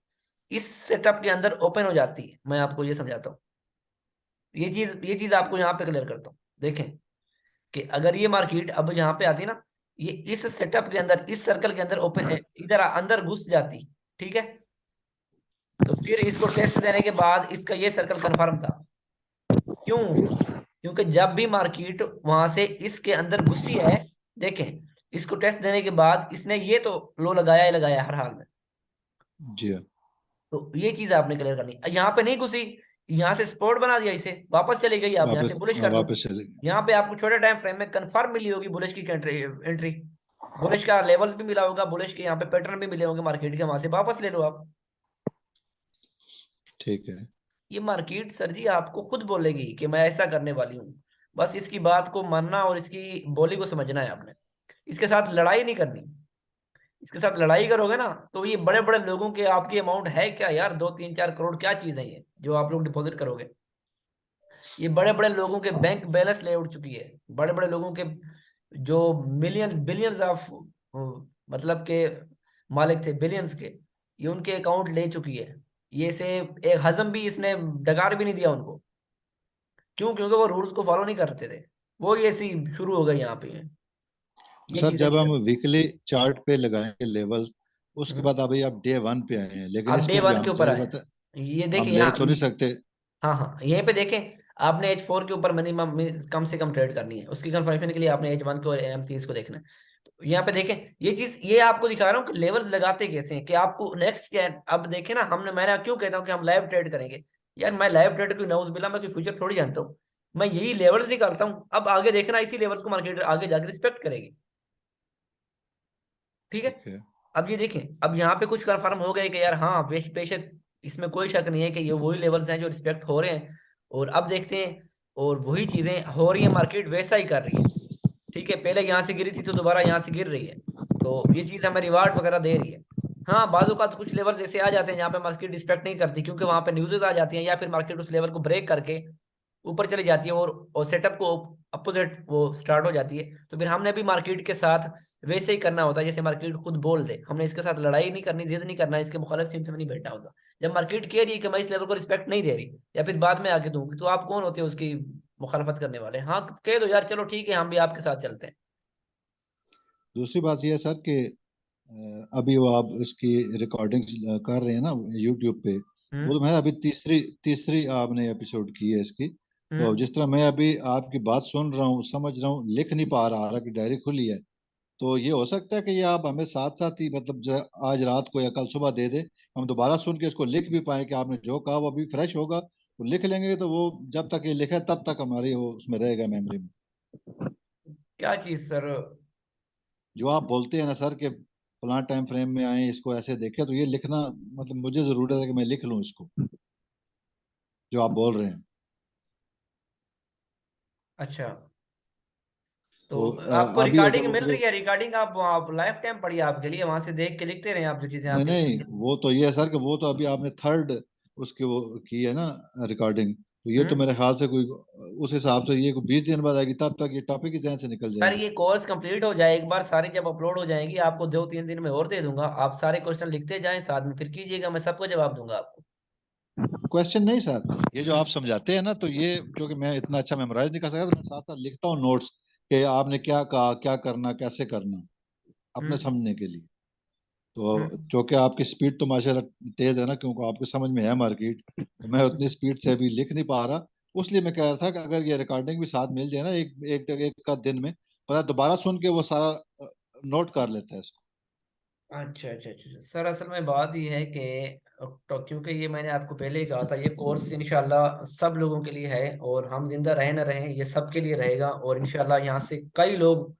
[SPEAKER 1] इस सेटअप के अंदर ओपन हो जाती है। मैं आपको ये समझाता हूँ, ये चीज आपको यहाँ पे क्लियर करता हूँ। देखें कि अगर ये मार्केट अब यहाँ पे आती ना, ये इस सेटअप के अंदर, इस सर्कल के अंदर ओपन, इधर अंदर घुस जाती, ठीक है, तो फिर इसको टेस्ट देने के बाद इसका ये सर्कल कंफर्म था। क्यों? क्योंकि जब भी मार्केट वहां से इसके अंदर घुसी है, देखें, इसको टेस्ट देने के बाद इसने ये तो लो लगाया ही लगाया हर हाल में।
[SPEAKER 2] जी हाँ।
[SPEAKER 1] तो ये चीज आपने क्लियर करनी। यहाँ पे नहीं घुसी, यहाँ से सपोर्ट बना दिया, इसे वापस चली गई, आप यहाँ से
[SPEAKER 2] वापस,
[SPEAKER 1] बुलिश
[SPEAKER 2] हाँ,
[SPEAKER 1] कर दो।
[SPEAKER 2] वापस चलेंगे।
[SPEAKER 1] यहाँ पे आपको छोटे टाइम फ्रेम में कंफर्म मिली होगी बुलिश की एंट्री, बुलिश का लेवल्स भी मिला होगा, बुलिश के यहाँ पे पैटर्न भी मिले होंगे मार्केट के, वहां से वापस ले लो आप।
[SPEAKER 2] ठीक है।
[SPEAKER 1] ये मार्केट सर जी आपको खुद बोलेगी कि मैं ऐसा करने वाली हूँ। बस इसकी बात को मानना और इसकी बोली को समझना है आपने। इसके साथ लड़ाई नहीं करनी। इसके साथ लड़ाई करोगे ना तो ये बड़े बड़े लोगों के आपकी अमाउंट है क्या यार, 2 3 4 करोड़ क्या चीज है ये जो आप लोग डिपॉजिट करोगे। ये बड़े बड़े लोगों के बैंक बैलेंस ले उठ चुकी है। बड़े बड़े लोगों के जो मिलियंस बिलियंस ऑफ, मतलब के मालिक थे बिलियंस के, ये उनके अकाउंट ले चुकी है। ये से एक हजम भी इसने डकार भी नहीं दिया उनको। क्यों? क्योंकि वो रूल्स को फॉलो नहीं करते थे। वो ये सी शुरू हो गई यहाँ पे। ये
[SPEAKER 2] सर
[SPEAKER 1] चीजें
[SPEAKER 2] जब
[SPEAKER 1] नहीं
[SPEAKER 2] हम
[SPEAKER 1] करते।
[SPEAKER 2] वीकली चार्ट पे लगाएंगे लेवल, उसके
[SPEAKER 1] हम्म।
[SPEAKER 2] बाद अभी आप डे 1 पे आए हैं, लेकिन
[SPEAKER 1] आप डे
[SPEAKER 2] इसमें भी
[SPEAKER 1] वन के
[SPEAKER 2] हम
[SPEAKER 1] ऊपर
[SPEAKER 2] जाहिर
[SPEAKER 1] आए,
[SPEAKER 2] बात है
[SPEAKER 1] ये देखिए
[SPEAKER 2] हम ले
[SPEAKER 1] यहाँ।
[SPEAKER 2] तो नहीं सकते।
[SPEAKER 1] हाँ हाँ, यहीं पे देखें, आपने H4 के ऊपर मिनिमम कम से कम ट्रेड करनी है। उसकी कंफर्मेशन के लिए आपने H1 को और M30 को देखना है। तो यहाँ पे देखें, ये चीज ये आपको दिखा रहा हूँ कि लेवल्स लगाते कैसे हैं, कि आपको नेक्स्ट क्या है। अब देखें ना, हमने, मैंने क्यों कहता हूँ कि हम लाइव ट्रेड करेंगे। यार मैं लाइव ट्रेड कोई नौज बिल्ला मैं कोई फ्यूचर थोड़ी जानता हूँ। मैं यही लेवल्स निकालता हूँ। अब आगे देखना, इसी लेवल को मार्केट आगे जाकर रिस्पेक्ट करेगी। ठीक है।
[SPEAKER 2] ठीक है।
[SPEAKER 1] अब ये देखें, अब यहाँ पे कुछ कंफर्म हो गए कि यार हाँ, बेशक इसमें कोई शक नहीं है कि ये वही लेवल्स हैं जो रिस्पेक्ट हो रहे हैं। और अब देखते हैं, और वही चीजें हो रही है, मार्केट वैसा ही कर रही है। ठीक है, पहले यहाँ से गिरी थी तो दोबारा यहाँ से गिर रही है। तो ये चीज हमें रिवार्ड वगैरह दे रही है। हाँ, बाजू का कुछ लेवल्स ऐसे आ जाते हैं जहाँ पे मार्केट रिस्पेक्ट नहीं करती, क्योंकि वहां पे न्यूज़ेस आ जाती हैं, या फिर मार्केट उस लेवल को ब्रेक करके ऊपर चली जाती है, और सेटअप को अपोजिट वो स्टार्ट हो जाती है। तो फिर हमने भी मार्केट के साथ वैसे ही करना होता है जैसे मार्केट खुद बोल दे। हमने इसके साथ लड़ाई नहीं करनी, जिद नहीं करना, इसके मुखालिफ सीट में नहीं बैठना होता। जब मार्केट कह रही है कि मैं इस लेवल को रिस्पेक्ट नहीं दे रही, या फिर बाद में आके दूंगी, तो आप कौन होते हैं उसकी मुखालफत करने वाले? हाँ, कह दो यार, चलो ठीक है, हम भी आपके साथ चलते हैं।
[SPEAKER 2] दूसरी बात यह है सर कि अभी वो आप इसकी रिकॉर्डिंग कर रहे हैं ना यूट्यूब पे, वो
[SPEAKER 1] हम्म।
[SPEAKER 2] तो मैं अभी तीसरी तीसरी आपने एपिसोड की है इसकी। तो
[SPEAKER 1] हम्म।
[SPEAKER 2] जिस तरह मैं अभी आपकी बात सुन रहा हूँ, समझ रहा हूँ, लिख नहीं पा रहा कि डायरी खुली है। तो ये हो सकता है कि ये आप हमें साथ साथ ही मतलब आज रात को या कल सुबह दे दे, हम दोबारा सुन के इसको लिख भी पाए कि आपने जो कहा वो अभी फ्रेश होगा, तो लिख लेंगे, तो वो जब तक ये लिखे तब तक हमारी वो उसमें रहेगा मेमोरी में।
[SPEAKER 1] क्या चीज सर?
[SPEAKER 2] जो आप बोलते हैं ना सर कि फलां टाइम फ्रेम में आए इसको ऐसे देखे, तो ये लिखना मतलब मुझे जरूरत है कि मैं लिख लूं इसको, जो आप बोल रहे हैं।
[SPEAKER 1] अच्छा, तो
[SPEAKER 2] तो
[SPEAKER 1] आपको
[SPEAKER 2] अभी अगर
[SPEAKER 1] रिकॉर्डिंग मिल
[SPEAKER 2] वो
[SPEAKER 1] रही है? रिकॉर्डिंग आप लाइफ टाइम पड़ी है आपके लिए, वहां से देख के लिखते रहे आप जो चीजें
[SPEAKER 2] नहीं
[SPEAKER 1] आपकी
[SPEAKER 2] नहीं,
[SPEAKER 1] लिखनी है।
[SPEAKER 2] वो तो ये है सर कि वो तो अभी आपने थर्ड उसकी वो की है ना रिकॉर्डिंग, तो ये तो
[SPEAKER 1] हम्म।
[SPEAKER 2] मेरे ख्याल से कोई उस हिसाब से ये कोई 20 दिन बाद आएगी, तब तक ये टॉपिक ही जहन से निकल
[SPEAKER 1] सर
[SPEAKER 2] जाएंगे।
[SPEAKER 1] ये कोर्स कंप्लीट हो जाए एक बार, सारी जब अपलोड हो जाएंगी, आपको 2 3 दिन में और दे दूंगा। आप सारे क्वेश्चन लिखते जाएं, साथ में फिर कीजिएगा, मैं सबको जवाब दूंगा आपको।
[SPEAKER 2] क्वेश्चन नहीं सर, ये जो आप समझाते हैं ना, तो ये क्योंकि मैं इतना अच्छा मेमोराइज नहीं कर सकता, तो मैं साथ साथ लिखता हूँ नोट्स कि आपने क्या कहा, क्या करना, कैसे करना, अपने
[SPEAKER 1] हम्म।
[SPEAKER 2] समझने के लिए। तो
[SPEAKER 1] हम्म।
[SPEAKER 2] क्योंकि आपकी स्पीड तो माशाल्लाह तेज है ना, क्योंकि आपके समझ में है मार्केट, तो मैं उतनी स्पीड से अभी लिख नहीं पा रहा। उसलिए मैं कह रहा था कि अगर ये रिकॉर्डिंग भी साथ मिल जाए ना एक एक एक का दिन में, पता दोबारा सुन के वो सारा नोट कर लेता है इसको।
[SPEAKER 1] अच्छा अच्छा अच्छा अच्छा। सर असल में बात ये है कि तो क्योंकि ये मैंने आपको पहले ही कहा था, ये कोर्स इंशाल्लाह सब लोगों के लिए है, और हम जिंदा रहे ना रहे ये सबके लिए रहेगा। और इंशाल्लाह यहाँ से कई लोग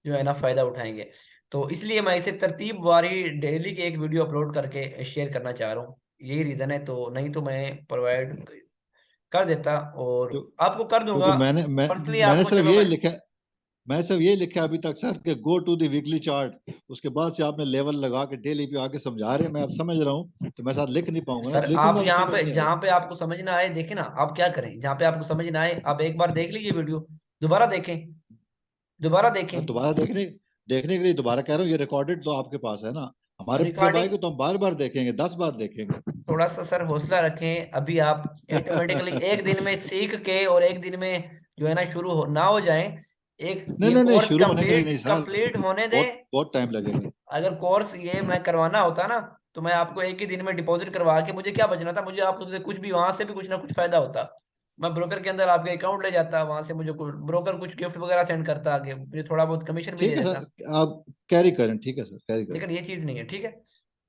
[SPEAKER 1] जो है ना फायदा उठाएंगे। तो इसलिए मैं इसे तरतीब वारी डेली की एक वीडियो अपलोड करके शेयर करना चाह रहा हूँ, यही रीजन है। तो नहीं तो मैं प्रोवाइड कर देता और
[SPEAKER 2] क्यों-
[SPEAKER 1] आपको कर दूंगा
[SPEAKER 2] क्योंकि
[SPEAKER 1] पर्सनली
[SPEAKER 2] मैंने
[SPEAKER 1] आपको।
[SPEAKER 2] सिर्फ
[SPEAKER 1] चलो
[SPEAKER 2] ये
[SPEAKER 1] मैं
[SPEAKER 2] लिखा, मैं सिर्फ ये लिखा अभी तक सर कि go to the weekly chart. उसके बाद से आपने लेवल लगा के डेली पे आके समझा रहे हैं, मैं अब समझ रहा हूँ, तो मैं साथ लिख नहीं पाऊंगा ना,
[SPEAKER 1] सर, आप
[SPEAKER 2] लिखूंगा तो
[SPEAKER 1] यहाँ
[SPEAKER 2] समझ
[SPEAKER 1] पे
[SPEAKER 2] नहीं
[SPEAKER 1] जहाँ
[SPEAKER 2] आएगी।
[SPEAKER 1] पे आपको समझ ना आए देखे ना, आप क्या करें, जहाँ पे आपको समझ ना आए आप एक बार देख लीजिए वीडियो, दोबारा देखें, दोबारा देखें।
[SPEAKER 2] मैं दोबारा देखने देखने के लिए दोबारा कह रहा हूँ, ये रिकॉर्डेड तो आपके पास है ना, हमारे पास जब
[SPEAKER 1] रिकॉर्डिंग
[SPEAKER 2] आएगी तो हम बार बार देखेंगे, 10 बार देखेंगे।
[SPEAKER 1] थोड़ा सा सर हौसला रखें, अभी आप ऑटोमेटिकली एक दिन में सीख के और एक दिन में जो है ना शुरू हो ना हो जाए। एक
[SPEAKER 2] नहीं
[SPEAKER 1] ये
[SPEAKER 2] नहीं नहीं,
[SPEAKER 1] कोर्स
[SPEAKER 2] शुरू होने के लिए
[SPEAKER 1] कंप्लीट
[SPEAKER 2] नहीं सर,
[SPEAKER 1] कंप्लीट होने दें।
[SPEAKER 2] बहुत बहुत टाइम लगेगा।
[SPEAKER 1] अगर कोर्स ये मैं करवाना होता ना, तो मैं आपको एक ही दिन में डिपॉजिट करवा के मुझे क्या बचना था, मुझे आप मुझसे कुछ भी वहां से भी कुछ ना कुछ फायदा होता। मैं ब्रोकर के अंदर आपके अकाउंट ले जाता, वहां से मुझे ब्रोकर कुछ गिफ्ट वगैरह सेंड करता, आगे मुझे थोड़ा बहुत कमीशन भी दे
[SPEAKER 2] ठीक है
[SPEAKER 1] देता।
[SPEAKER 2] सर, आप कैरी करें, ठीक है सर, कैरी करें।
[SPEAKER 1] लेकिन ये चीज नहीं है, ठीक है।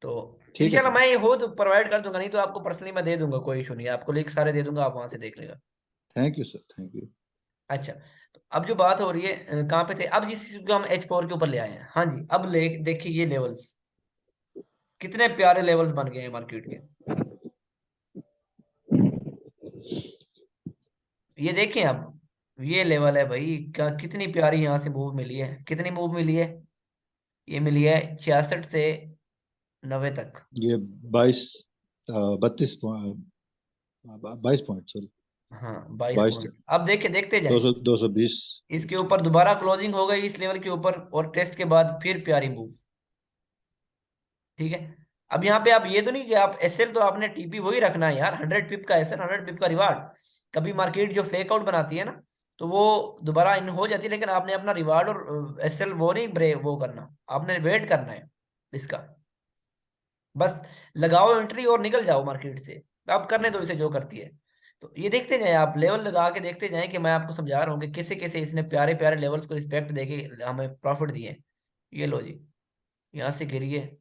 [SPEAKER 1] तो
[SPEAKER 2] ठीक है
[SPEAKER 1] इंशाल्लाह
[SPEAKER 2] सर।
[SPEAKER 1] मैं ये हो तो प्रोवाइड कर दूंगा, नहीं तो आपको पर्सनली मैं दे दूंगा, कोई इशू नहीं है, आपको लिंक सारे दे दूंगा, आप वहां से देख लेगा।
[SPEAKER 2] Thank you sir, thank you.
[SPEAKER 1] अच्छा, तो अब जो बात हो रही है कहाँ पे थे, अब जिस चीज को हम H4 के ऊपर ले आए हैं, हाँ जी, अब ले देखिए ये लेवल्स कितने प्यारे लेवल्स बन गए हैं मार्केट के। ये देखें अब, ये लेवल है भाई, क्या कितनी प्यारी यहाँ से मूव मिली है, कितनी मूव मिली है, ये मिली है 66 से 90 तक।
[SPEAKER 2] ये 22, 32, 22 पॉइंट, सॉरी,
[SPEAKER 1] हाँ 22
[SPEAKER 2] 22,
[SPEAKER 1] पॉइंट, अब देखे देखते
[SPEAKER 2] दो
[SPEAKER 1] जाए।
[SPEAKER 2] सौ 220।
[SPEAKER 1] इसके ऊपर दोबारा क्लोजिंग हो गई इस लेवल के ऊपर, और टेस्ट के बाद फिर प्यारी मूव, ठीक है। अब यहाँ पे आप ये तो नहीं कि आप एसएल तो आपने टीपी वही रखना है यार, 100 पिप का एसएल, 100 पिप का रिवार्ड। कभी मार्केट जो फेक आउट बनाती है ना, तो वो दोबारा इन हो जाती है, लेकिन आपने अपना रिवार्ड और एसएल वो नहीं ब्रेक वो करना, आपने वेट करना है इसका। बस लगाओ एंट्री और निकल जाओ मार्केट से, आप करने दो इसे जो करती है। तो ये देखते जाए, आप लेवल लगा के देखते जाए कि मैं आपको समझा रहा हूँ कि कैसे कैसे इसने प्यारे प्यारे लेवल्स को रिस्पेक्ट देके हमें प्रॉफिट दिए। ये लो जी, यहाँ से गिरिए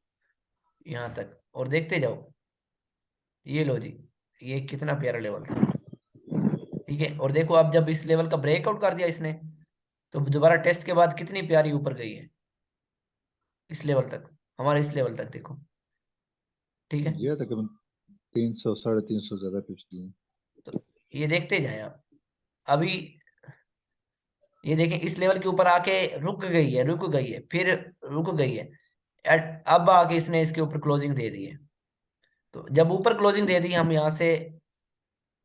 [SPEAKER 1] यहाँ तक और देखते जाओ। ये लो जी, ये कितना प्यारा लेवल था, ठीक है। और देखो अब जब इस लेवल का ब्रेकआउट कर दिया इसने, तो दोबारा टेस्ट के बाद कितनी प्यारी ऊपर गई है इस लेवल तक, हमारे इस लेवल तक देखो, ठीक है।
[SPEAKER 2] ये तकरीबन 300, 350 ज्यादा पिछली है।
[SPEAKER 1] तो ये देखते जाए आप, अभी ये देखें इस लेवल के ऊपर आके रुक गई है, रुक गई है, फिर रुक गई है, अब आके इसने इसके ऊपर क्लोजिंग दे दी है। तो जब ऊपर क्लोजिंग दे दी, हम यहाँ से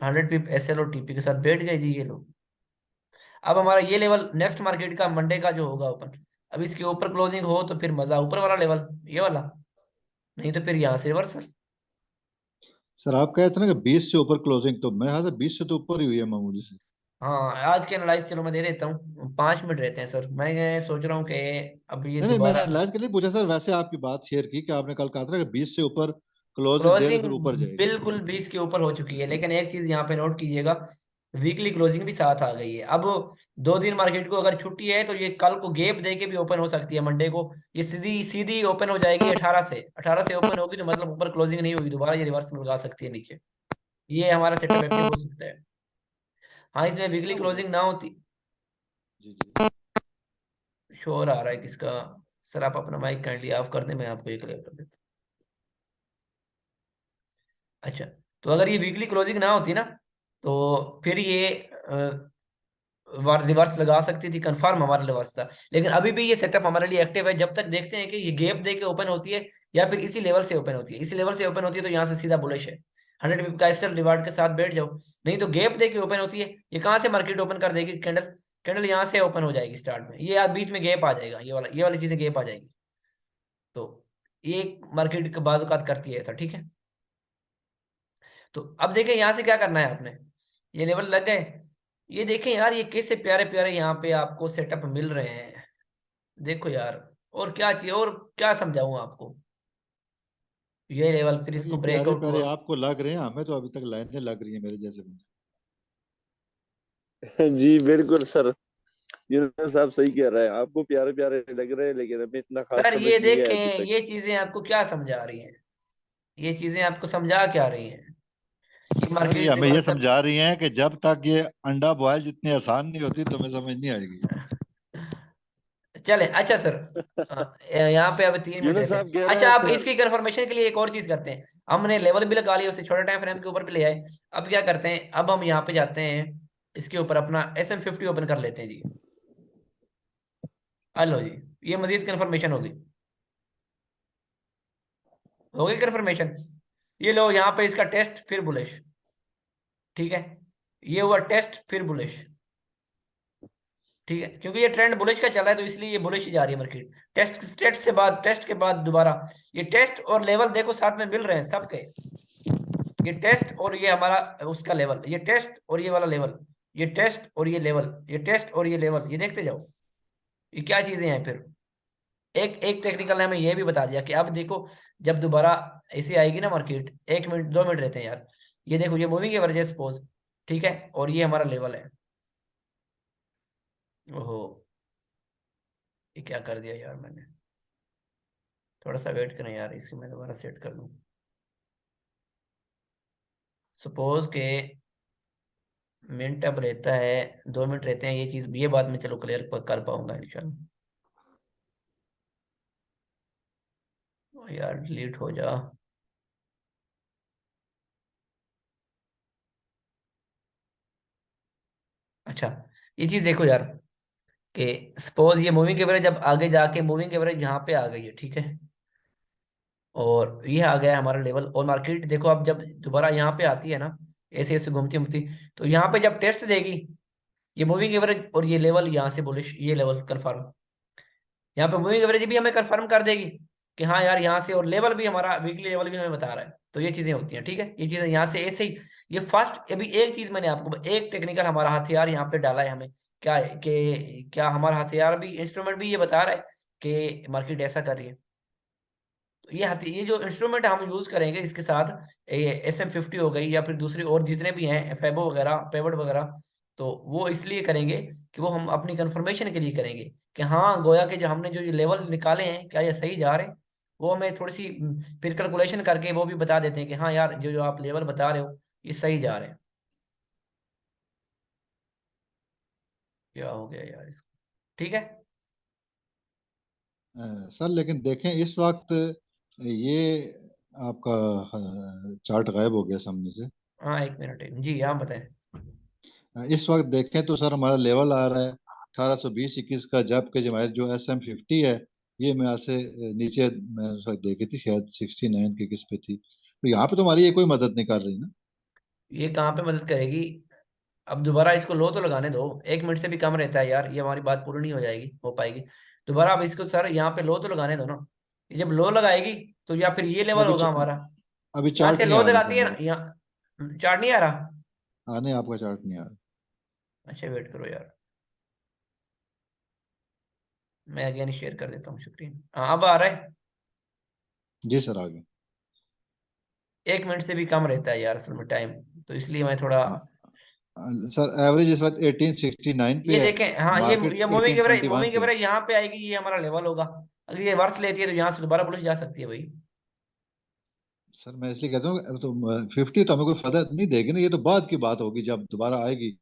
[SPEAKER 1] 100 पिप एसएल और टीपी के साथ बैठ गए जी, ये लोग। अब हमारा ये लेवल नेक्स्ट मार्केट का मंडे का जो होगा ओपन, अब इसके ऊपर क्लोजिंग हो तो फिर मजा, ऊपर वाला लेवल ये वाला, नहीं तो फिर यहाँ से रिवर्सल।
[SPEAKER 2] सर आप कहे थे ना कि 20 से ऊपर क्लोजिंग, तो मेरे ख्याल से 20 से तो ऊपर ही हुई है मामूली से।
[SPEAKER 1] हाँ आज के एनालाइज चलो मैं दे देता हूँ, 5 मिनट रहते हैं सर, मैं सोच रहा हूँ कि अब ये
[SPEAKER 2] नहीं नहीं,
[SPEAKER 1] दोबारा
[SPEAKER 2] मैंने एनालाइज के लिए पूछा सर, वैसे आपकी बात शेयर की कि आपने कल कहा था कि 20 से ऊपर क्लोजिंग दे तो
[SPEAKER 1] क्लोजिंग
[SPEAKER 2] फिर ऊपर जाएगी।
[SPEAKER 1] बिल्कुल 20 के ऊपर हो चुकी है, लेकिन एक चीज यहाँ पे नोट कीजिएगा, वीकली क्लोजिंग भी साथ आ गई है। अब 2 दिन मार्केट को अगर छुट्टी है तो ये कल को गैप दे के भी ओपन हो सकती है, मंडे को ये सीधी सीधी ओपन हो जाएगी 18 से ओपन होगी, तो मतलब ऊपर क्लोजिंग नहीं होगी, दोबारा ये रिवर्स में लगा सकती है नीचे, ये हमारा सेटअप एक्टिव हो सकता है। हाँ इसमें वीकली
[SPEAKER 2] क्या बोल
[SPEAKER 1] क्लोजिंग
[SPEAKER 2] रहे
[SPEAKER 1] ना होती।
[SPEAKER 2] हैं? जी जी।
[SPEAKER 1] शोर आ रहा है किसका? सर आप अपना माइक काइंडली ऑफ कर दें, मैं आपको ये क्लियर कर देता हूँ। अच्छा, तो अगर ये वीकली क्लोजिंग ना होती ना, तो फिर ये रिवर्स लगा सकती थी, कंफर्म हमारा रिवर्स था। लेकिन अभी भी ये सेटअप हमारे लिए एक्टिव है, जब तक देखते हैं कि ये गैप दे के ओपन होती है या फिर इसी लेवल से ओपन होती है। इसी लेवल से ओपन होती है तो यहाँ से सीधा बुलिश है, 100 पिप का एसएल रिवार्ड के साथ बैठ जाओ। नहीं तो गैप दे के ओपन होती है, ये कहाँ से मार्केट ओपन कर देगी, कैंडल कैंडल यहाँ से ओपन हो जाएगी स्टार्ट में, ये आज बीच में गैप आ जाएगा, ये वाली चीजें गैप आ जाएगी। तो ये मार्केट के बाद औकात करती है ऐसा, ठीक है। तो अब देखें यहाँ से क्या करना है आपने, ये लेवल लग गए, ये देखें यार ये कैसे प्यारे प्यारे यहाँ पे आपको सेटअप मिल रहे हैं, देखो यार। और क्या चाहिए, और क्या समझाऊं आपको, ये लेवल फिर
[SPEAKER 2] सर ये
[SPEAKER 1] इसको
[SPEAKER 2] प्यारे
[SPEAKER 1] ब्रेकआउट
[SPEAKER 2] प्यारे
[SPEAKER 1] हुआ।
[SPEAKER 2] आपको लग रहे हैं, हमें तो अभी तक लाइनें लग रही हैं मेरे जैसे बंदे।
[SPEAKER 4] जी बिल्कुल सर, यूनुस साहब सही कह रहे हैं, आपको प्यारे प्यारे लग रहे हैं लेकिन हमें इतना खास
[SPEAKER 1] सर
[SPEAKER 4] समझ
[SPEAKER 1] ये
[SPEAKER 4] नहीं आया
[SPEAKER 1] देखें,
[SPEAKER 4] अभी तक।
[SPEAKER 1] ये चीजें आपको क्या समझा रही हैं, ये चीजें आपको समझा क्या रही हैं, ये
[SPEAKER 2] सर ये
[SPEAKER 1] मार्केट
[SPEAKER 2] हमें ये
[SPEAKER 1] रिवर्सल।
[SPEAKER 2] समझा रही हैं कि जब तक ये अंडा बॉयल जितनी आसान नहीं होती, तो हमें समझ नहीं आएगी।
[SPEAKER 1] चले अच्छा सर। यहाँ पे अब 3 मिनट
[SPEAKER 4] यूनुस
[SPEAKER 1] रहते
[SPEAKER 4] साहब
[SPEAKER 1] हैं।
[SPEAKER 4] कह रहे
[SPEAKER 1] अच्छा
[SPEAKER 4] हैं
[SPEAKER 1] अब
[SPEAKER 4] सर।
[SPEAKER 1] इसकी कंफर्मेशन के लिए एक और चीज करते हैं। हमने लेवल भी लगा लिया, उसे छोटे टाइम फ्रेम के ऊपर भी ले आए। अब क्या करते हैं, अब हम यहाँ पे जाते हैं, इसके ऊपर अपना SM50 ओपन कर लेते हैं जी। हेलो जी, ये मजीद कंफर्मेशन होगी, हो गई कंफर्मेशन। ये लो यहाँ पे इसका टेस्ट फिर बुलिश, ठीक है। ये हुआ टेस्ट फिर बुलिश, ठीक है, क्योंकि ये ट्रेंड बुलिश का चल रहा है तो इसलिए ये बुलिश ही जा रही है मार्केट। टेस्ट टेस्ट से बाद, टेस्ट के बाद दोबारा ये टेस्ट और लेवल देखो साथ में मिल रहे हैं सबके। ये टेस्ट और ये हमारा उसका लेवल, ये टेस्ट और ये वाला लेवल, ये टेस्ट और ये लेवल, ये टेस्ट और ये लेवल, ये देखते जाओ ये क्या चीजें हैं। फिर एक एक टेक्निकल ने हमें ये भी बता दिया कि अब देखो जब दोबारा ऐसे आएगी ना मार्केट, 1 मिनट 2 मिनट रहते हैं यार, ये देखो ये मूविंग एवरेज है सपोज, ठीक है, और ये हमारा लेवल है। ओहो, ये क्या कर दिया यार मैंने, थोड़ा सा वेट करें यार, इसको मैं दोबारा सेट कर लूँ। सपोज के मिनट अब रहता है, 2 मिनट रहते हैं, ये चीज ये बात मैं चलो क्लियर कर पाऊंगा इंशाल्लाह। ओ यार डिलीट हो जा। अच्छा ये चीज देखो यार कि सपोज ये मूविंग एवरेज अब आगे जाके मूविंग एवरेज यहाँ पे आ गई है, ठीक है, और ये आ गया है हमारा लेवल। और मार्केट देखो अब जब दोबारा यहाँ पे आती है ना, ऐसे ऐसे घूमती घूमती, तो यहाँ पे जब टेस्ट देगी ये मूविंग एवरेज और ये लेवल यहाँ से बुलिश, ये लेवल कंफर्म, यहाँ पे मूविंग एवरेज भी हमें कंफर्म कर देगी कि हाँ यार यहाँ से, और लेवल भी हमारा वीकली लेवल भी हमें बता रहा है। तो ये चीजें होती हैं, ठीक है, ये चीजें यहाँ से ऐसे ही। ये फर्स्ट अभी एक चीज मैंने आपको एक टेक्निकल हमारा हथियार यहाँ पे डाला है हमें, क्या है कि क्या हमारा हथियार भी इंस्ट्रूमेंट भी ये बता रहा है कि मार्केट ऐसा कर रही है। तो ये जो इंस्ट्रूमेंट हम यूज करेंगे इसके साथ, SM50 हो गई या फिर दूसरी और जितने भी हैं फेबो वगैरह पेवट वगैरह, तो वो इसलिए करेंगे कि वो हम अपनी कंफर्मेशन के लिए करेंगे कि हाँ गोया के जो हमने जो ये लेवल निकाले हैं क्या ये सही जा रहे हैं। वो हमें थोड़ी सी फिर कैलकुलेशन करके वो भी बता देते हैं कि हाँ यार जो जो आप लेवल बता रहे हो ये सही जा रहे हैं। क्या हो गया यार इसको, ठीक है।
[SPEAKER 2] सर लेकिन देखें इस वक्त ये आपका चार्ट गायब हो गया सामने से।
[SPEAKER 1] हाँ 1 मिनट जी, हाँ बताएं।
[SPEAKER 2] इस वक्त देखें तो सर हमारा लेवल आ रहा है 1820-21 का, जबकि जो हमारे जो SM50 है ये मेरे से नीचे मैं शायद देखी थी, शायद 69 की किस पे थी। तो यहाँ पे तो हमारी ये कोई मदद नहीं कर रही ना।
[SPEAKER 1] ये कहाँ पे मदद करेगी, अब दोबारा इसको लो तो लगाने दो, 1 मिनट से भी कम रहता है यार, ये हमारी बात पूरी नहीं हो जाएगी हो पाएगी। दोबारा अब इसको सर यहाँ पे लो तो लगाने दो ना, ये जब लो लगाएगी तो या फिर ये लेवल
[SPEAKER 2] अभी
[SPEAKER 1] होगा हमारा।
[SPEAKER 2] अभी
[SPEAKER 1] यहाँ
[SPEAKER 2] चार्ट
[SPEAKER 1] से
[SPEAKER 2] नहीं
[SPEAKER 1] लो
[SPEAKER 2] आ रहा
[SPEAKER 1] लगाती
[SPEAKER 2] सर
[SPEAKER 1] है ना,
[SPEAKER 2] मेरा।
[SPEAKER 1] यहाँ चार्ट नहीं आ रहा।
[SPEAKER 2] आने आपका चार्ट नहीं आ रहा।
[SPEAKER 1] अच्छा वेट करो यार, मैं अगेन शेयर कर देता हूँ स्क्रीन। हाँ अब आ रहा है।
[SPEAKER 2] जी सर आगे।
[SPEAKER 1] 1 मिनट से भी कम रहता है यार असल में टाइम, तो इसलिए मैं थोड़ा।
[SPEAKER 2] सर एवरेज इस वक्त 1869
[SPEAKER 1] ये
[SPEAKER 2] पे है।
[SPEAKER 1] देखें हाँ
[SPEAKER 2] मार्केट
[SPEAKER 1] ये मूविंग
[SPEAKER 2] 1821 पे है।
[SPEAKER 1] एवरेज यहाँ पे आएगी, ये हमारा लेवल होगा। अगर ये वर्स लेती है तो यहाँ से दोबारा पुलिस जा सकती है भाई।
[SPEAKER 2] सर मैं इसलिए कहता हूँ तो 50 तो हमें कोई फायदा नहीं देगी ना, ये तो बाद की बात होगी जब दोबारा आएगी